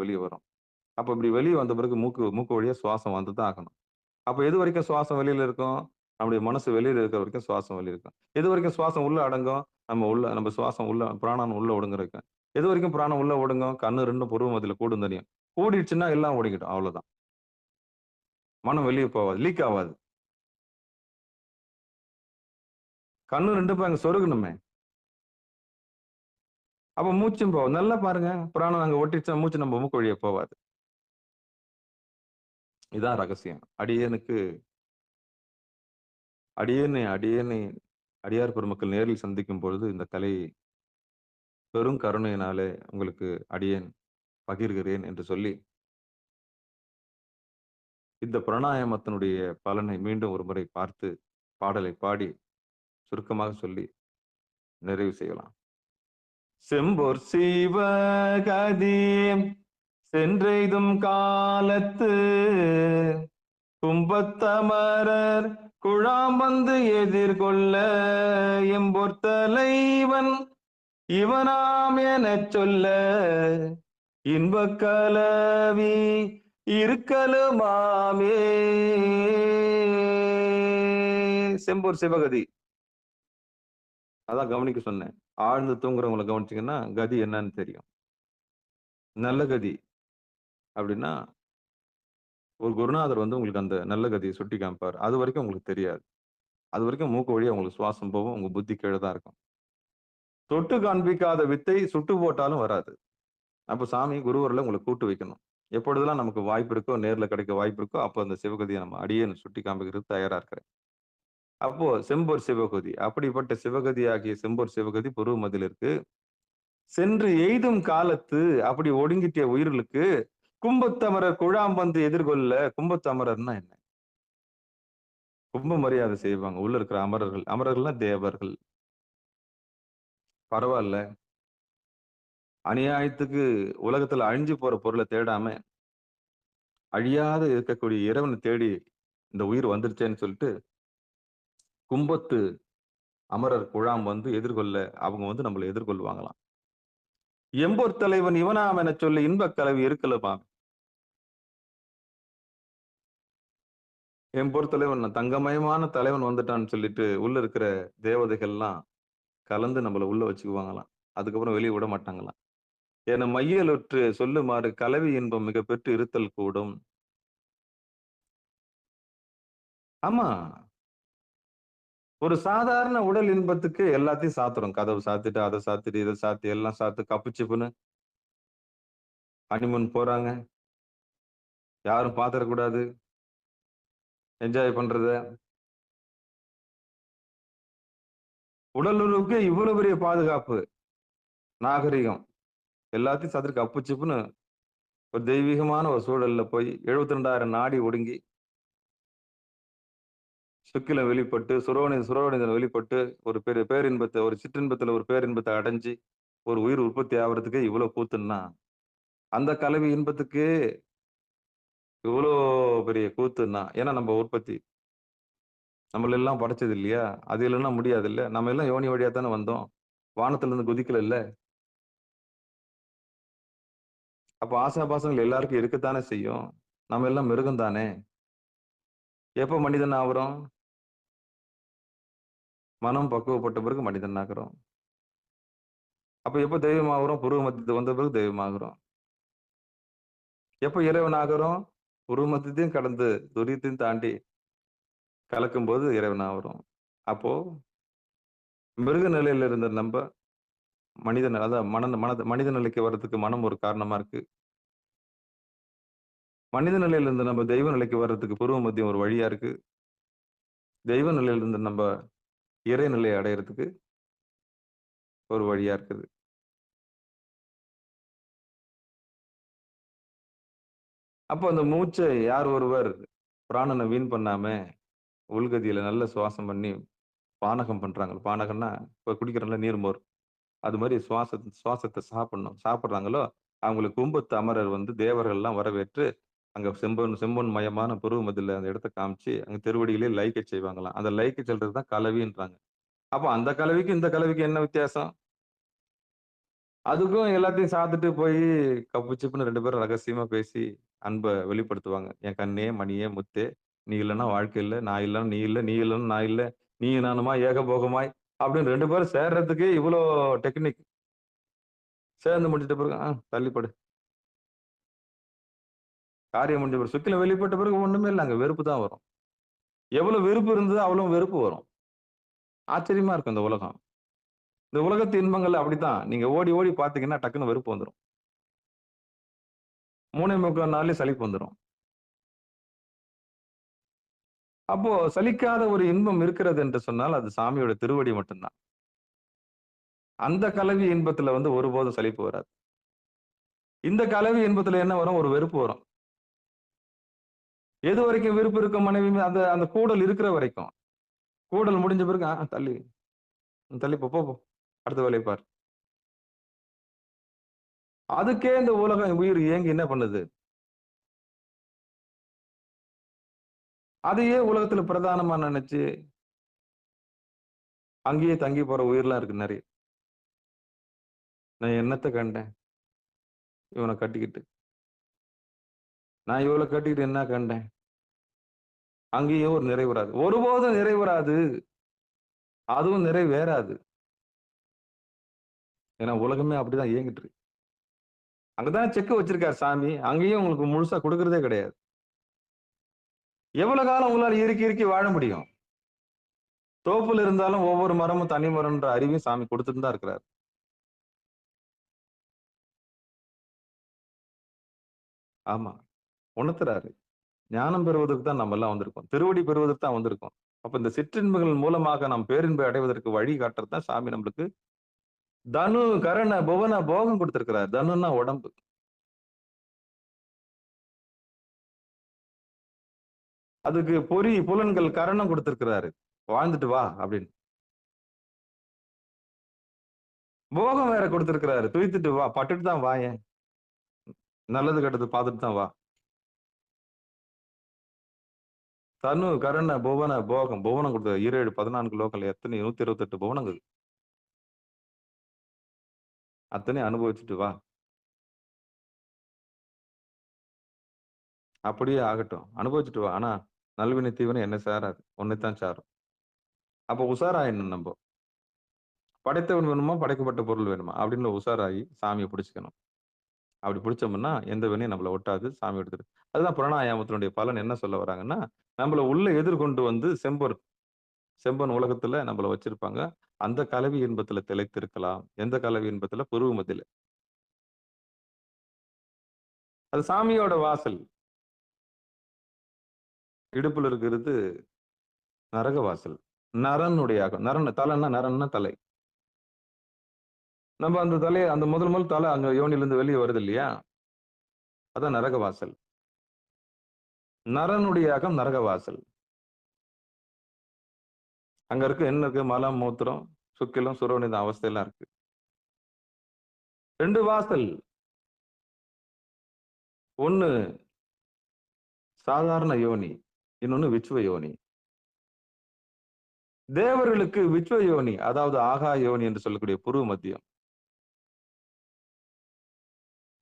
வெளியே வரும். அப்ப இப்படி வெளியே வந்த பிறகு மூக்கு வழியா சுவாசம் வந்துதான் ஆகணும். அப்ப எது வரைக்கும் சுவாசம் வெளியில இருக்கும்? நம்முடைய மனசு வெளியில இருக்கிற வரைக்கும் சுவாசம் வெளிய இருக்கும். எது வரைக்கும் சுவாசம் உள்ள அடங்கும்? நம்ம சுவாசம் உள்ள பிராணன் உள்ள ஒடுங்க இருக்கும். எது வரைக்கும் பிராணம் உள்ள ஒடுங்கும்? கண்ணு 2 புருவ மத்தியில கூடும் தெரியும். கூடிடுச்சுன்னா எல்லாம் ஒடுங்கிடும். அவ்வளவுதான். மனம் வெளியே போவாது. லீக் ஆகாது. கண்ணு 2 அங்க சொருகணுமே. அப்ப மூச்சும் போகும். நல்லா பாருங்க. பிராணம் அங்க ஒட்டிச்சா மூச்சு நம்ம மூக்கு வழியா போவாது. இதான் ரகசியம். அடியேனை அடியார் பெருமக்கள் நேரில் சந்திக்கும் பொழுது இந்த கலையை பெரும் கருணையினாலே உங்களுக்கு அடியேன் பகிர்கிறேன் என்று சொல்லி இந்த பிராணாயாமத்தினுடைய பலனை மீண்டும் ஒரு முறை பார்த்து பாடலை பாடி சுருக்கமாக சொல்லி நிறைவு செய்யலாம். செம்பொர் சிவகதி சென்றெய்தும் காலத்து கும்பத்தமரர் குழாம் வந்து எதிர்கொள்ள எம்பொர் தலைவன் இவனாம் எனச் சொல்ல இன்பக் கலவி இருக்கலுமாமே. செம்பொர் சிவகதி. அதான் கவனிக்க சொன்னேன். ஆழ்ந்து தூங்குறவங்களை கவனிச்சீங்கன்னா கதி என்னன்னு தெரியும். நல்ல கதி அப்படின்னா ஒரு குருநாதர் வந்து உங்களுக்கு அந்த நல்ல கதியை சுட்டி காமிப்பார். அது வரைக்கும் உங்களுக்கு தெரியாது. அது வரைக்கும் மூக்கு வழியா உங்களுக்கு சுவாசம் போகும். உங்க புத்தி கீழே தான் இருக்கும். தொட்டு காண்பிக்காத வித்தை சுட்டு போட்டாலும் வராது. அப்ப சாமி குருவரில் உங்களை கூட்டு வைக்கணும். எப்பொழுதெல்லாம் நமக்கு வாய்ப்பு இருக்கோ, நேர்ல கிடைக்க வாய்ப்பு இருக்கோ, அப்போ அந்த சிவகதியை நம்ம அடியேன்னு சுட்டி காமிக்கிறது தயாரா இருக்கிறேன். அப்போ செம்பொர் சிவகதி. அப்படிப்பட்ட சிவகதி ஆகிய செம்பொர் சிவகதி புருவ மத்தியில் இருக்கு. சென்று எய்தும் காலத்து அப்படி ஒடுங்கிட்டிய உயிர்களுக்கு கும்பத்தமரர் குழாம் வந்து எதிர்கொள்ள. கும்பத்தமரர்னா என்ன? கும்ப மரியாதை செய்வாங்க. உள்ள இருக்கிற அமரர்கள். அமரர்கள்னா தேவர்கள். பரவாயில்ல. அநியாயத்துக்கு உலகத்துல அழிஞ்சு போற பொருளை தேடாம அழியாத இருக்கக்கூடிய இறைவனை தேடி இந்த உயிர் வந்துருச்சேன்னு சொல்லிட்டு கும்பத்து அமரர் குழாம் வந்து எதிர்கொள்ள அவங்க வந்து நம்மளை எதிர்கொள்வாங்களாம். எம்பொர் தலைவன் இவனாம் என சொல்லி இன்பக் கலவி இருக்கலமா. எம்பொர் தலைவன் தங்கமயமான தலைவன் வந்துட்டான்னு சொல்லிட்டு உள்ள இருக்கிற தேவதைகள்லாம் கலந்து நம்மளை உள்ள வச்சுக்குவாங்களாம். அதுக்கப்புறம் வெளியே விட மாட்டாங்களாம். என மையலுற்று சொல்லுமாறு கலவி இன்பம் மிக பெற்று இருத்தல் கூடும். ஆமா, ஒரு சாதாரண உடல் இன்பத்துக்கு எல்லாத்தையும் சாத்துறோம். கதவு சாத்திட்டு, அதை சாத்திட்டு, இதை சாத்தி, எல்லாம் சாத்து கப்பு சிப்புன்னு ஹனிமூன் போறாங்க. யாரும் பாத்திரக்கூடாது. என்ஜாய் பண்றத. உடலுறவுக்கு இவ்வளவு பெரிய பாதுகாப்பு, நாகரிகம். எல்லாத்தையும் சாத்திட்டு கப்பு சிப்புன்னு ஒரு தெய்வீகமான ஒரு சூழல்ல போய் 72,000 நாடி ஒடுங்கி சுக்கிலம் வெளிப்பட்டு சுரோனிதன் வெளிப்பட்டு ஒரு பெரிய பேரின்பத்தை, ஒரு சிற்றின்பத்துல ஒரு பேரின்பத்தை அடைஞ்சு ஒரு உயிர் உற்பத்தி ஆகுறதுக்கே இவ்வளவு கூத்துன்னா, அந்த கலவி இன்பத்துக்கு இவ்வளோ பெரிய கூத்துன்னா, ஏன்னா நம்ம உற்பத்தி நம்மள எல்லாம் படைச்சது இல்லையா? அது இல்லைன்னா முடியாது இல்ல. நம்ம எல்லாம் யோனி வழியா தானே வந்தோம். வானத்துல இருந்து குதிக்கல இல்ல. அப்ப ஆசாபாசங்கள் எல்லாருக்கும் இருக்கத்தானே செய்யும். நம்ம எல்லாம் மிருகம் தானே. எப்ப மனிதன் ஆகுறோம்? மனம் பக்குவப்பட்ட பிறகு மனிதன் ஆகுறோம். அப்ப எப்ப தெய்வம் ஆகுறோம்? புருவ மத்தியத்துக்கு வந்த பிறகு தெய்வம் ஆகுறோம். எப்ப இறைவன் ஆகுறோம்? புருவ மத்தியத்தையும் கடந்து துரியத்தையும் தாண்டி கலக்கும் போது இறைவன் ஆகுறோம். அப்போ மிருக நிலையில இருந்த நம்ம மனிதன், அதான் மனித நிலைக்கு வர்றதுக்கு மனம் ஒரு காரணமா இருக்கு. மனித நிலையில இருந்து நம்ம தெய்வ நிலைக்கு வர்றதுக்கு புருவ மத்தியம் ஒரு வழியா இருக்கு. தெய்வ நிலையில இருந்து நம்ம இறை நிலையை அடையறதுக்கு ஒரு வழியா இருக்குது. அப்போ அந்த மூச்சை யார் ஒருவர் பிராணனை வீண் பண்ணாம உள்கதியில நல்ல சுவாசம் பண்ணி பானகம் பண்றாங்க. பானகம்னா இப்ப குடிக்கிறோம்ல நீர்மோர், அது மாதிரி சுவாசத்தை சாப்பிடுறாங்களோ அவங்களுக்கு கும்பத்து அமரர் வந்து தேவர்கள் எல்லாம் வரவேற்று அங்க செம்பொன் மயமான புருவ மத்தியில அந்த இடத்த காமிச்சு அங்க திருவடியிலே லைக்க செய்வாங்களாம். அந்த லைக்க சொல்றதுதான் கலவின்றாங்க. அப்போ அந்த கலவிக்கு இந்த கலவிக்கு என்ன வித்தியாசம்? அதுக்கும் எல்லாத்தையும் சாப்பிட்டுட்டு போய் கப்பு சிப்புன்னு 2 பேரும் ரகசியமா பேசி அன்பை வெளிப்படுத்துவாங்க. என் கண்ணே, மணியே, முத்தே, நீ இல்லைன்னா வாழ்க்கை இல்லை, நான் இல்லைன்னா நீ இல்லை, நீ இல்லைன்னா நான் இல்லை, நீ நானுமா ஏகபோகமாய் அப்படின்னு 2 பேரும் சேர்றதுக்கு இவ்வளோ டெக்னிக். சேர்ந்து முடிச்சிட்ட பிறகு தள்ளிப்படு. காரியம் முடிஞ்ச பிறகு சுக்கில வெளிப்பட்ட பிறகு ஒண்ணுமே இல்லை, அங்க வெறுப்பு தான் வரும். எவ்வளவு வெறுப்பு இருந்தது அவ்வளவு வெறுப்பு வரும். ஆச்சரியமா இருக்கும் இந்த உலகம். இந்த உலகத்து இன்பங்கள் அப்படித்தான். நீங்க ஓடி ஓடி பாத்தீங்கன்னா டக்குன்னு வெறுப்பு வந்துடும். 3.25 நாள்லயே சலிப்பு வந்துடும். அப்போ சலிக்காத ஒரு இன்பம் இருக்கிறது என்று சொன்னால் அது சாமியோட திருவடி மட்டும்தான். அந்த கலவி இன்பத்துல வந்து ஒருபோதும் சலிப்பு வராது. இந்த கலவி இன்பத்துல என்ன வரும்? ஒரு வெறுப்பு வரும். எது வரைக்கும் விருப்பம் இருக்கும் மனைவி அந்த அந்த கூடல் இருக்கிற வரைக்கும். கூடல் முடிஞ்ச பிறகு தள்ளி தள்ளி போ, அடுத்த வேலையை பார். அதுக்கே இந்த உலகம் உயிர் இயங்கி என்ன பண்ணுது? அதையே உலகத்துல பிரதானமா நினைச்சு அங்கேயே தங்கி போற உயிர்லாம் இருக்கு நிறைய. நான் என்னத்தை கண்டேன் இவனை கட்டிக்கிட்டு? நான் இவளை கட்டிக்கிட்டு என்ன கண்டேன்? அங்கேயே ஒரு நிறைவுறாது, ஒருபோதும் நிறைவுறாது, அதுவும் நிறைவேறாது. ஏன்னா உலகமே அப்படிதான் இயங்கிட்டு இருக்கு. அங்கதான் செக் வச்சிருக்காரு சாமி, அங்கேயும் உங்களுக்கு முழுசா கொடுக்கறதே கிடையாது. எவ்வளவு காலம் உங்களால் இறுக்கி வாழ முடியும்? தோப்புல இருந்தாலும் ஒவ்வொரு மரமும் தனி மரம்ன்ற அறிவையும் சாமி கொடுத்துட்டு தான் இருக்கிறார். ஆமா, உணர்த்துறாரு. ஞானம் பெறுவதற்கு தான் நம்ம எல்லாம் வந்திருக்கோம், திருவடி பெறுவதற்கு தான் வந்திருக்கோம். அப்ப இந்த சிற்றின்பங்கள் மூலமாக நாம் பேரின்பை அடைவதற்கு வழி காட்டுறதுதான் சாமி நம்மளுக்கு தனு கரண புவன போகம் கொடுத்திருக்கிறார். தனுன்னா உடம்பு. அதுக்கு பொறி புலன்கள் கரணம் கொடுத்திருக்கிறாரு. வாழ்ந்துட்டு வா அப்படின்னு. போகம் வேற கொடுத்திருக்கிறாரு. துய்த்துட்டு வா, பட்டுட்டு தான் வா, ஏன் நல்லது கெட்டது பார்த்துட்டு தான் வா. தனு கரண புவன போகம், புவனம் கொடுத்த 7 14 லோக்கல் எத்தனை 128 புவனங்கள், அத்தனை அனுபவிச்சுட்டு வா. அப்படியே ஆகட்டும், அனுபவிச்சுட்டு வா. ஆனா நல்வினை தீவனை என்ன சாராது, ஒன்னைத்தான் சாரும். அப்ப உஷாராயிடணும். நம்ம படைத்தவன் வேணுமா, படைக்கப்பட்ட பொருள் வேணுமா அப்படின்னு உஷாராகி சாமியை பிடிச்சுக்கணும். அப்படி பிடிச்சோம்னா எந்த வினையும் நம்மளை ஒட்டாது, சாமி எடுத்துட்டு. அதுதான் பிராணாயாமத்தினுடைய பலன். என்ன சொல்ல வராங்கன்னா, நம்மள உள்ள எதிர்கொண்டு வந்து செம்பொருள் செம்பன் உலகத்துல நம்மள வச்சிருப்பாங்க. அந்த கலவி இன்பத்துல திளைத்திருக்கலாம். எந்த கலவி இன்பத்துல? புருவ மத்தியில. அது சாமியோட வாசல். இடுப்புல இருக்கிறது நரக வாசல். நரனுடைய அகம். நரன் தலைன்னா நரன்னா தலை. நம்ம அந்த தலைய அந்த முதல் தலை அங்க யோனிலிருந்து வெளிய வருது இல்லையா? அதான் நரக வாசல். நரனுடைய அகம் நரக வாசல். அங்க இருக்கு என்ன இருக்கு? மலம், மூத்திரம், சுக்கிலம், சுரோனி இந்த அவஸ்தையெல்லாம் இருக்கு. 2 வாசல். ஒண்ணு சாதாரண யோனி, இன்னொன்னு விச்சுவ யோனி. தேவர்களுக்கு விச்சுவ யோனி, அதாவது ஆகாய யோனி என்று சொல்லக்கூடிய புருவ மத்தியம்.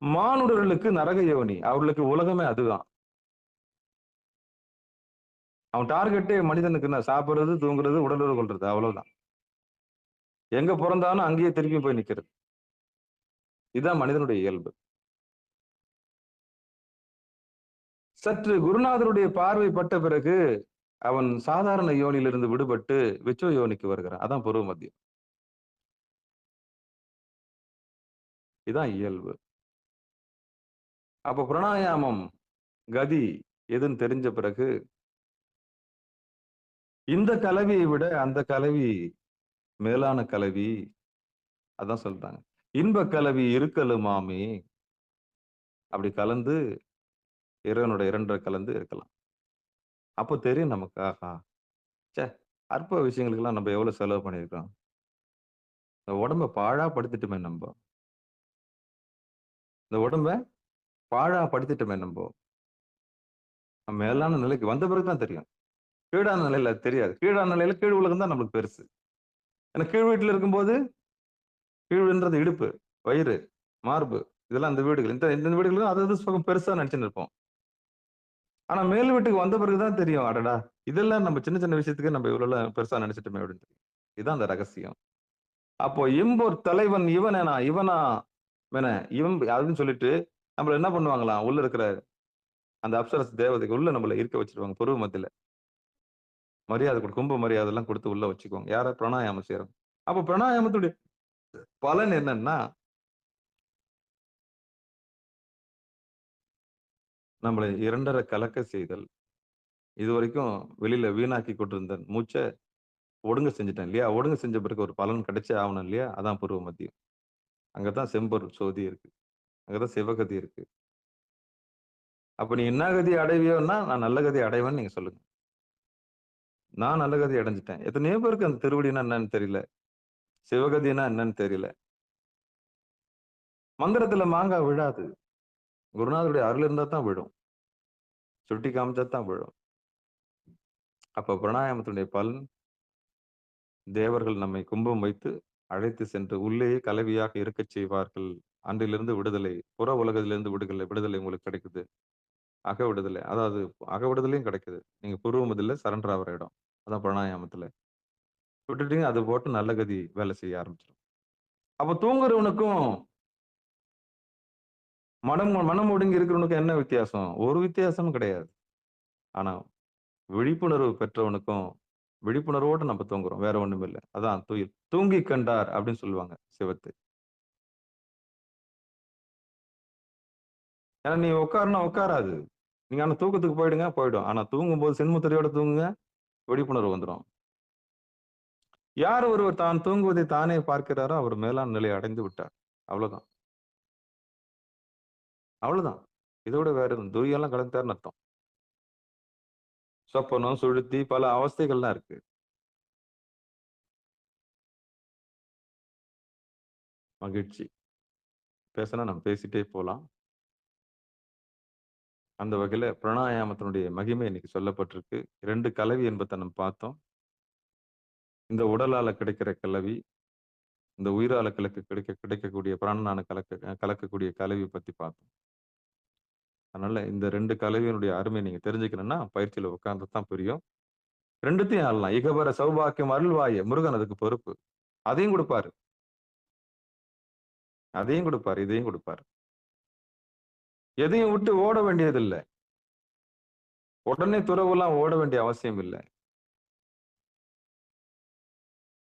மானுடர்களுக்கு நரக யோனி, அவர்களுக்கு உலகமே அதுதான். அவன் டார்கெட்டே மனிதனுக்கு என்ன? சாப்பிடுறது, தூங்குறது, உடலுறவு கொள்றது, அவ்வளவுதான். எங்க பிறந்தாலும் அங்கேயே திருப்பி போய் நிக்கிறது. இதுதான் மனிதனுடைய இயல்பு. சற்று குருநாதருடைய பார்வை பட்ட பிறகு அவன் சாதாரண யோனியிலிருந்து விடுபட்டு விச்சுவ யோனிக்கு வருகிறான். அதான் புருவ மத்தியம். இதான் இயல்பு. அப்ப பிராணாயாமம் கதி எதுன்னு தெரிஞ்ச பிறகு இந்த கலவியை விட அந்த கலவி மேலான கலவி. அதான் சொல்றாங்க. இன்ப கலவி இருக்கலுமாமே. அப்படி கலந்து இறைவனோட இரண்டரை கலந்து இருக்கலாம். அப்போ தெரியும் நமக்கு, ஆஹா ச்சே அற்ப விஷயங்களுக்கெல்லாம் நம்ம எவ்வளவு செலவு பண்ணியிருக்கோம். இந்த உடம்ப பாழா படுத்திட்டுமே நம்ம. இந்த உடம்ப பாழா படுத்திட்டுமே நம்ம. மேலான நிலைக்கு வந்த பிறகுதான் தெரியும். கீழான நிலையில அது தெரியாது. கீழான நிலையில கீழ் உலகம் தான் நம்மளுக்கு பெருசு. ஏன்னா கீழ் வீட்டுல இருக்கும்போது கீழ்ன்றது இடுப்பு, வயிறு, மார்பு, இதெல்லாம் அந்த வீடுகள். இந்த வீடுகளும் அதாவது சுகம் பெருசா நினைச்சுன்னு இருப்போம். ஆனா மேல் வீட்டுக்கு வந்த பிறகுதான் தெரியும், அடடா இதெல்லாம் நம்ம சின்ன சின்ன விஷயத்துக்கு நம்ம இவ்வளவு பெருசா நினைச்சிட்டோமே அப்படின்னு. இதுதான் அந்த ரகசியம். அப்போ இம்போர் தலைவன் இவனா இவனா இவன் அப்படின்னு சொல்லிட்டு நம்மள என்ன பண்ணுவாங்களாம்? உள்ள இருக்கிற அந்த அப்சரஸ் தேவதைக்கு உள்ள நம்மள இருக்க வச்சிருவாங்க. புருவ மத்தியில மரியாதை கொடு, கும்ப மரியாதை எல்லாம் கொடுத்து உள்ள வச்சுக்குவாங்க. யார? பிராணாயாமம் செய்யறோம். அப்ப பிராணாயாமத்துடைய பலன் என்னன்னா, நம்மளை இரண்டரை கலக்க செய்தல். இது வரைக்கும் வெளியில வீணாக்கி கொண்டிருந்த மூச்சை ஒடுங்க செஞ்சுட்டேன் இல்லையா? ஒடுங்க செஞ்ச பிறகு ஒரு பலன் கிடைச்சே ஆகணும் இல்லையா? அதான் புருவ மத்தியம். அங்கதான் செம்பொருள் சோதி இருக்கு. அங்கதான் சிவகதி இருக்கு. அப்ப நீ என்ன கதி அடைவியோன்னா, நான் நல்ல கதி அடைவேன்னு நீங்க சொல்லுங்க. நான் நல்ல கதி அடைஞ்சிட்டேன். எத்தனையோ பேருக்கு அந்த திருவடினா என்னன்னு தெரியல. சிவகதினா என்னன்னு தெரியல. மந்திரத்துல மாங்காய் விழாது. குருநாதருடைய அருள் இருந்தா தான் விழும். சுட்டி காமிச்சா தான் விழும். அப்ப பிராணாயாமத்தினுடைய பலன், தேவர்கள் நம்மை கும்பம் வைத்து அழைத்து சென்று உள்ளேயே கலவியாக இருக்கச் செய்வார்கள். அன்றிலிருந்து விடுதலை, புற உலகத்திலிருந்து விடுதலை உங்களுக்கு கிடைக்குது. அக விடுதலை, அதாவது அக விடுதலையும் கிடைக்குது. நீங்க புருவ மத்தியில சரண்டர் ஆகிற இடம். அதான் பிராணாயாமத்துல விட்டுட்டீங்க, அது போட்டு நல்ல கதி வேலை செய்ய ஆரம்பிச்சிடும். அப்ப தூங்குறவனுக்கும் மனம் ஒடுங்கி இருக்கிறவனுக்கும் என்ன வித்தியாசம்? ஒரு வித்தியாசமும் கிடையாது. ஆனா விழிப்புணர்வு பெற்றவனுக்கும் விழிப்புணர்வோடு நம்ம தூங்குறோம். வேற ஒண்ணும் இல்லை. அதான் துயில். தூங்கி கண்டார் அப்படின்னு சொல்லுவாங்க சிவத்து. ஏன்னா நீ உட்காருனா உட்காராது. நீங்க ஆனா தூக்கத்துக்கு போயிடுங்க, போயிடும். ஆனா தூங்கும்போது சின்முத்திரையோட தூங்குங்க, விழிப்புணர்வு வந்துடும். யார் ஒருவர் தான் தூங்குவதை தானே பார்க்கிறாரோ அவர் மேலான நிலையை அடைந்து விட்டார். அவ்வளவுதான். அவ்வளவுதான். இதோட வேற எதுவும் துரியெல்லாம் கலந்துட்டாருன்னு அர்த்தம். சொப்பனம், சுழுத்தி, பல அவஸ்தைகள்லாம் இருக்கு. மகிழ்ச்சி. பேசினா நம்ம பேசிட்டே போலாம். அந்த வகையில பிராணாயாமத்தினுடைய மகிமை இன்னைக்கு சொல்லப்பட்டிருக்கு. 2 கலவி என்பதை நம்ம பார்த்தோம். இந்த உடலால கிடைக்கிற கலவி, இந்த உயிரால கிடைக்கக்கூடிய பிராணனான கலக்கக்கூடிய கலவி பத்தி பார்த்தோம். அதனால இந்த 2 கலவியினுடைய அருமை நீங்க தெரிஞ்சுக்கணும்னா பயிற்சியில உட்கார்ந்து தான் புரியும். 2த்தையும் ஆளலாம். இகபர சௌபாக்கியம் அருள்வாய முருகன் அதுக்கு பொறுப்பு. அதையும் கொடுப்பாரு. அதையும் கொடுப்பாரு, இதையும் கொடுப்பாரு. எதையும் விட்டு ஓட வேண்டியதில்லை. உடனே துறவுலாம் ஓட வேண்டிய அவசியம் இல்லை.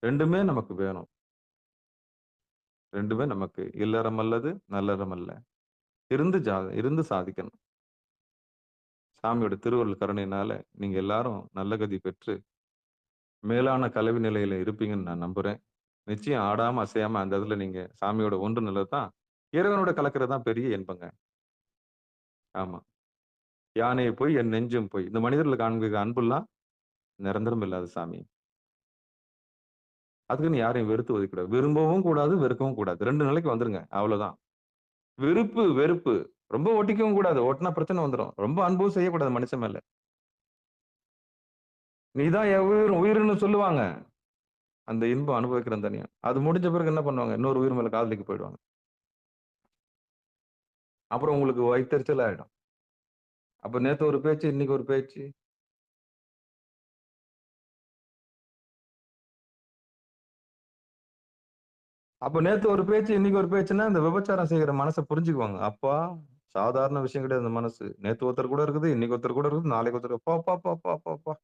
ரெண்டுமே நமக்கு வேணும். ரெண்டுமே நமக்கு இல்லறம் அல்லது நல்லறம் அல்ல. இருந்து சாதிக்கணும். சாமியோட திருவருள் கருணையினால நீங்க எல்லாரும் நல்ல கதி பெற்று மேலான கல்வி நிலையில இருப்பீங்கன்னு நான் நம்புறேன். நிச்சயம் ஆடாம அசையாம அந்த இதுல நீங்க சாமியோட ஒன்று நல்லதுதான். இறைவனோட கலக்கிறது தான் பெரிய இன்பங்க. ஆமா. யானை போய் என் நெஞ்சும் போய். இந்த மனிதர்ல காண்பிக்கிற அன்புலாம் நிரந்தரம் இல்லாத சாமி. அதுக்குன்னு யாரையும் வெறுத்து ஒதுக்கக்கூடாது. விரும்பவும் கூடாது, வெறுக்கவும் கூடாது. 2 நிலைக்கு வந்துருங்க. அவ்வளவுதான். விருப்பு, வெறுப்பு. ரொம்ப ஒட்டிக்கவும் கூடாது. ஒட்டுனா பிரச்சனை வந்துரும். ரொம்ப அன்பும் செய்யக்கூடாது மனுஷன் மேல. நீதான் என் உயிர்ன்னு சொல்லுவாங்க. அந்த இன்பம் அனுபவிக்கிறேன் தனியா. அது முடிஞ்ச பிறகு என்ன பண்ணுவாங்க? இன்னொரு உயிர் மேல காதலிக்க போயிடுவாங்க. அப்புறம் உங்களுக்கு வயித்தெரிச்சல் ஆயிடும். அப்ப நேத்து ஒரு பேச்சு, இன்னைக்கு ஒரு பேச்சு. அப்ப நேத்து ஒரு பேச்சு, இன்னைக்கு ஒரு பேச்சுன்னா, இந்த விபச்சாரம் செய்யற மனச புரிஞ்சுக்குவாங்க. அப்பா, சாதாரண விஷயம் கிடையாது இந்த மனசு. நேத்து ஒருத்தர் கூட இருக்குது, இன்னைக்கு ஒருத்தர் கூட இருக்குது, நாளைக்கு ஒருத்தர் அப்பா, அப்பா, அப்பா, அப்பா, அப்பா, அப்பா.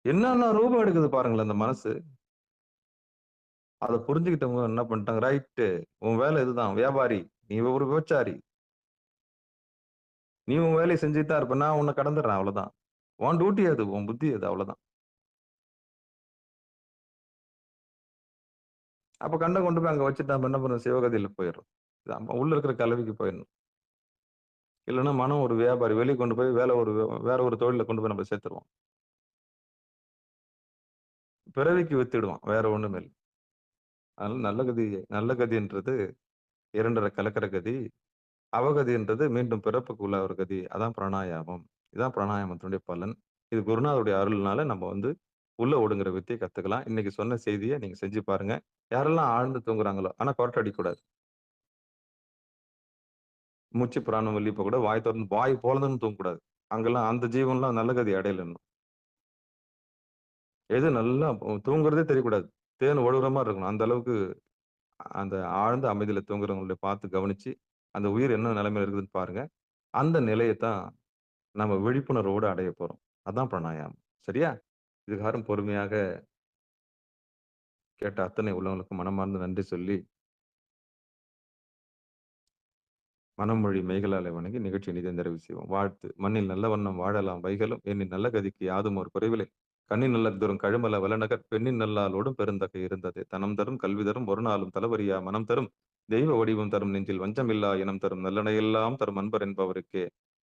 என்னென்ன ரூபம் எடுக்குது பாருங்களேன் அந்த மனசு. அத புரிஞ்சுக்கிட்டவங்க என்ன பண்ணிட்டாங்க, ரைட்டு உன் வேலை இதுதான். வியாபாரி. நீ ஒரு விபச்சாரி. நீ உன் வேலைய செஞ்சுட்டு தான் இருப்ப. நான் உன்னை கடந்துடுறேன் அவ்வளவுதான். உன் டியூட்டி அது, உன் புத்தி அது அவ்வளவுதான். அப்ப கண்டம் கொண்டு போய் அங்க வச்சுட்டு நம்ம என்ன பண்ணணும்? சிவகதியில போயிடுறோம். உள்ள இருக்கிற கல்விக்கு போயிடணும். இல்லைன்னா மனம் ஒரு வியாபாரி. வெளியே கொண்டு போய் வேற ஒரு தொழில கொண்டு போய் நம்ம சேர்த்துருவோம். பிறவிக்கு வித்துடுவான். வேற ஒண்ணுமே இல்ல. அதனால நல்ல கதின்றது 2 கலக்கிற கதி. அவகதின்றது மீண்டும் பிறப்புக்கு உள்ள ஒரு கதி. அதான் பிராணாயாமம். இதான் பிராணாயாமத்தினுடைய பலன். இது குருநாதருடைய அருள்னால நம்ம உள்ள ஒடுங்குற வித்தைய கத்துக்கலாம். இன்னைக்கு சொன்ன செய்திய நீங்க செஞ்சு பாருங்க. யாரெல்லாம் ஆழ்ந்து தூங்குறாங்களோ, ஆனா கொரட்டை அடிக்கக்கூடாது. மூச்சு பிராணம் வெளிய போகக்கூடாது. வாய் தொறந்து வாய் பொளந்துன்னு தூங்கக்கூடாது. அங்கெல்லாம் அந்த ஜீவன்லாம் நல்ல கதி அடையல இன்னும். எது நல்லா தூங்குறதே தெரியக்கூடாது. தேன் ஒழுகுற மாரி இருக்கணும். அந்த அளவுக்கு அந்த ஆழ்ந்த அமைதியில தூங்குறவங்கள பார்த்து கவனிச்சு, அந்த உயிர் என்ன நிலைமையில இருக்குதுன்னு பாருங்க. அந்த நிலையத்தான் நம்ம விழிப்புணர்வோடு அடைய போறோம். அதான் பிராணாயாமம். சரியா? இதுகாரும் பொறுமையாக கேட்ட அத்தனை உள்ளவங்களுக்கும் மனமார்ந்த நன்றி சொல்லி, மனமொழி மெய்களாலே வணங்கி நிகழ்ச்சி இனிதே நிறைவு செய்வோம். வாழ்த்து. மண்ணில் நல்ல வண்ணம் வாழலாம் வைகளும், எண்ணின் நல்ல கதிக்கு யாதும் ஒரு குறைவில்லை. கண்ணின் நல்ல தரும் கழுமல வளநகர் பெண்ணின் நல்லாளோடும் பெருந்தகை இருந்தது. தனம் தரும் கல்வி தரும் ஒரு நாளும் தளவரியா மனம் தரும் தெய்வ வடிவம் தரும் நெஞ்சில் வஞ்சமில்லா இனம் தரும் நல்லனையெல்லாம் தரும் அன்பர் என்பவருக்கே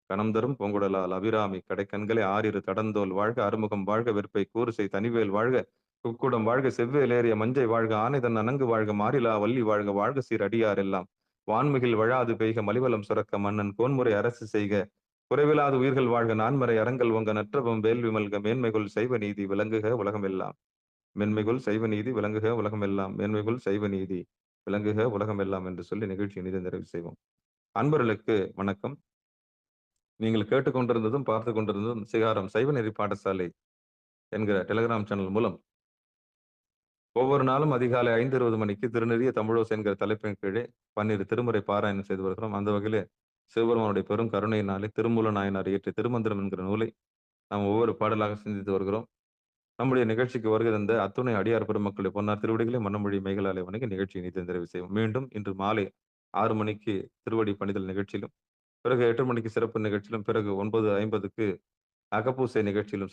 கணம் தரும் பொங்குடலால் அபிராமி கடைக்கண்களை ஆறிரு தடந்தோல் வாழ்க அறுமுகம் வாழ்க வெற்பை கூறுசை தனிவேல் வாழ்க குக்குடம் வாழ்க செவ்வேலேறிய மஞ்சை வாழ்க ஆனைதன் அணங்கு வாழ்க மாறிலா வள்ளி வாழ்க வாழ்க சீர் அடியார் எல்லாம் வான்மிகில் வழாது பெய்க மலிவலம் சுரக்க மன்னன் கோன்முறை அரசு செய்க குறைவிலாத உயிர்கள் வாழ்க நான்மறை அறங்கள் ஒங்க நற்றவம் வேள்வி மல்க மேன்மைகுள் சைவ நீதி விளங்குக உலகமெல்லாம் மென்மைகுள் சைவ நீதி விளங்குக உலகமெல்லாம் மேன்மைகுள் சைவ நீதி விளங்குக உலகமெல்லாம் என்று சொல்லி நிகழ்ச்சி இனிதை நிறைவு செய்வோம். அன்பர்களுக்கு வணக்கம். நீங்கள் கேட்டுக்கொண்டிருந்ததும் பார்த்து கொண்டிருந்ததும் சிகாரம் சைவ நெறி பாடசாலை என்கிற டெலிகிராம் சேனல் மூலம் ஒவ்வொரு நாளும் அதிகாலை 5:20 மணிக்கு திருநெறிய தமிழோசை என்கிற தலைப்பின் கீழே 12 திருமுறை பாராயணம் செய்து வருகிறோம். அந்த வகையிலே சிவபெருமானுடைய பெரும் கருணையினாலே திருமூல நாயனார் இயற்றிய திருமந்திரம் என்கிற நூலை நாம் ஒவ்வொரு பாடலாக சிந்தித்து வருகிறோம். நம்முடைய நிகழ்ச்சிக்கு வருகை தந்த அத்துணை அடியார் பெருமக்களுடைய பொன்னார் திருவடிகளை மனமொழி மெய்களாலே வணங்கி நிகழ்ச்சியை நீதி நிறைவு செய்வோம். மீண்டும் இன்று மாலை 6 மணிக்கு திருவடி பணிதல் நிகழ்ச்சியிலும், பிறகு 8 மணிக்கு சிறப்பு நிகழ்ச்சியிலும், பிறகு 9:50க்கு அகப்பூசை நிகழ்ச்சியிலும்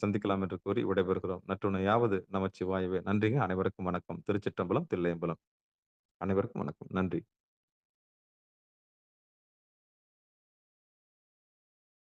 சந்திக்கலாம் என்று கூறி விடைபெறுகிறோம். நற்றுணையாவது நமச்சிவாயவே. நன்றிங்க. அனைவருக்கும் வணக்கம். திருச்சிற்றம்பலம், தில்லையம்பலம். அனைவருக்கும் வணக்கம். நன்றி.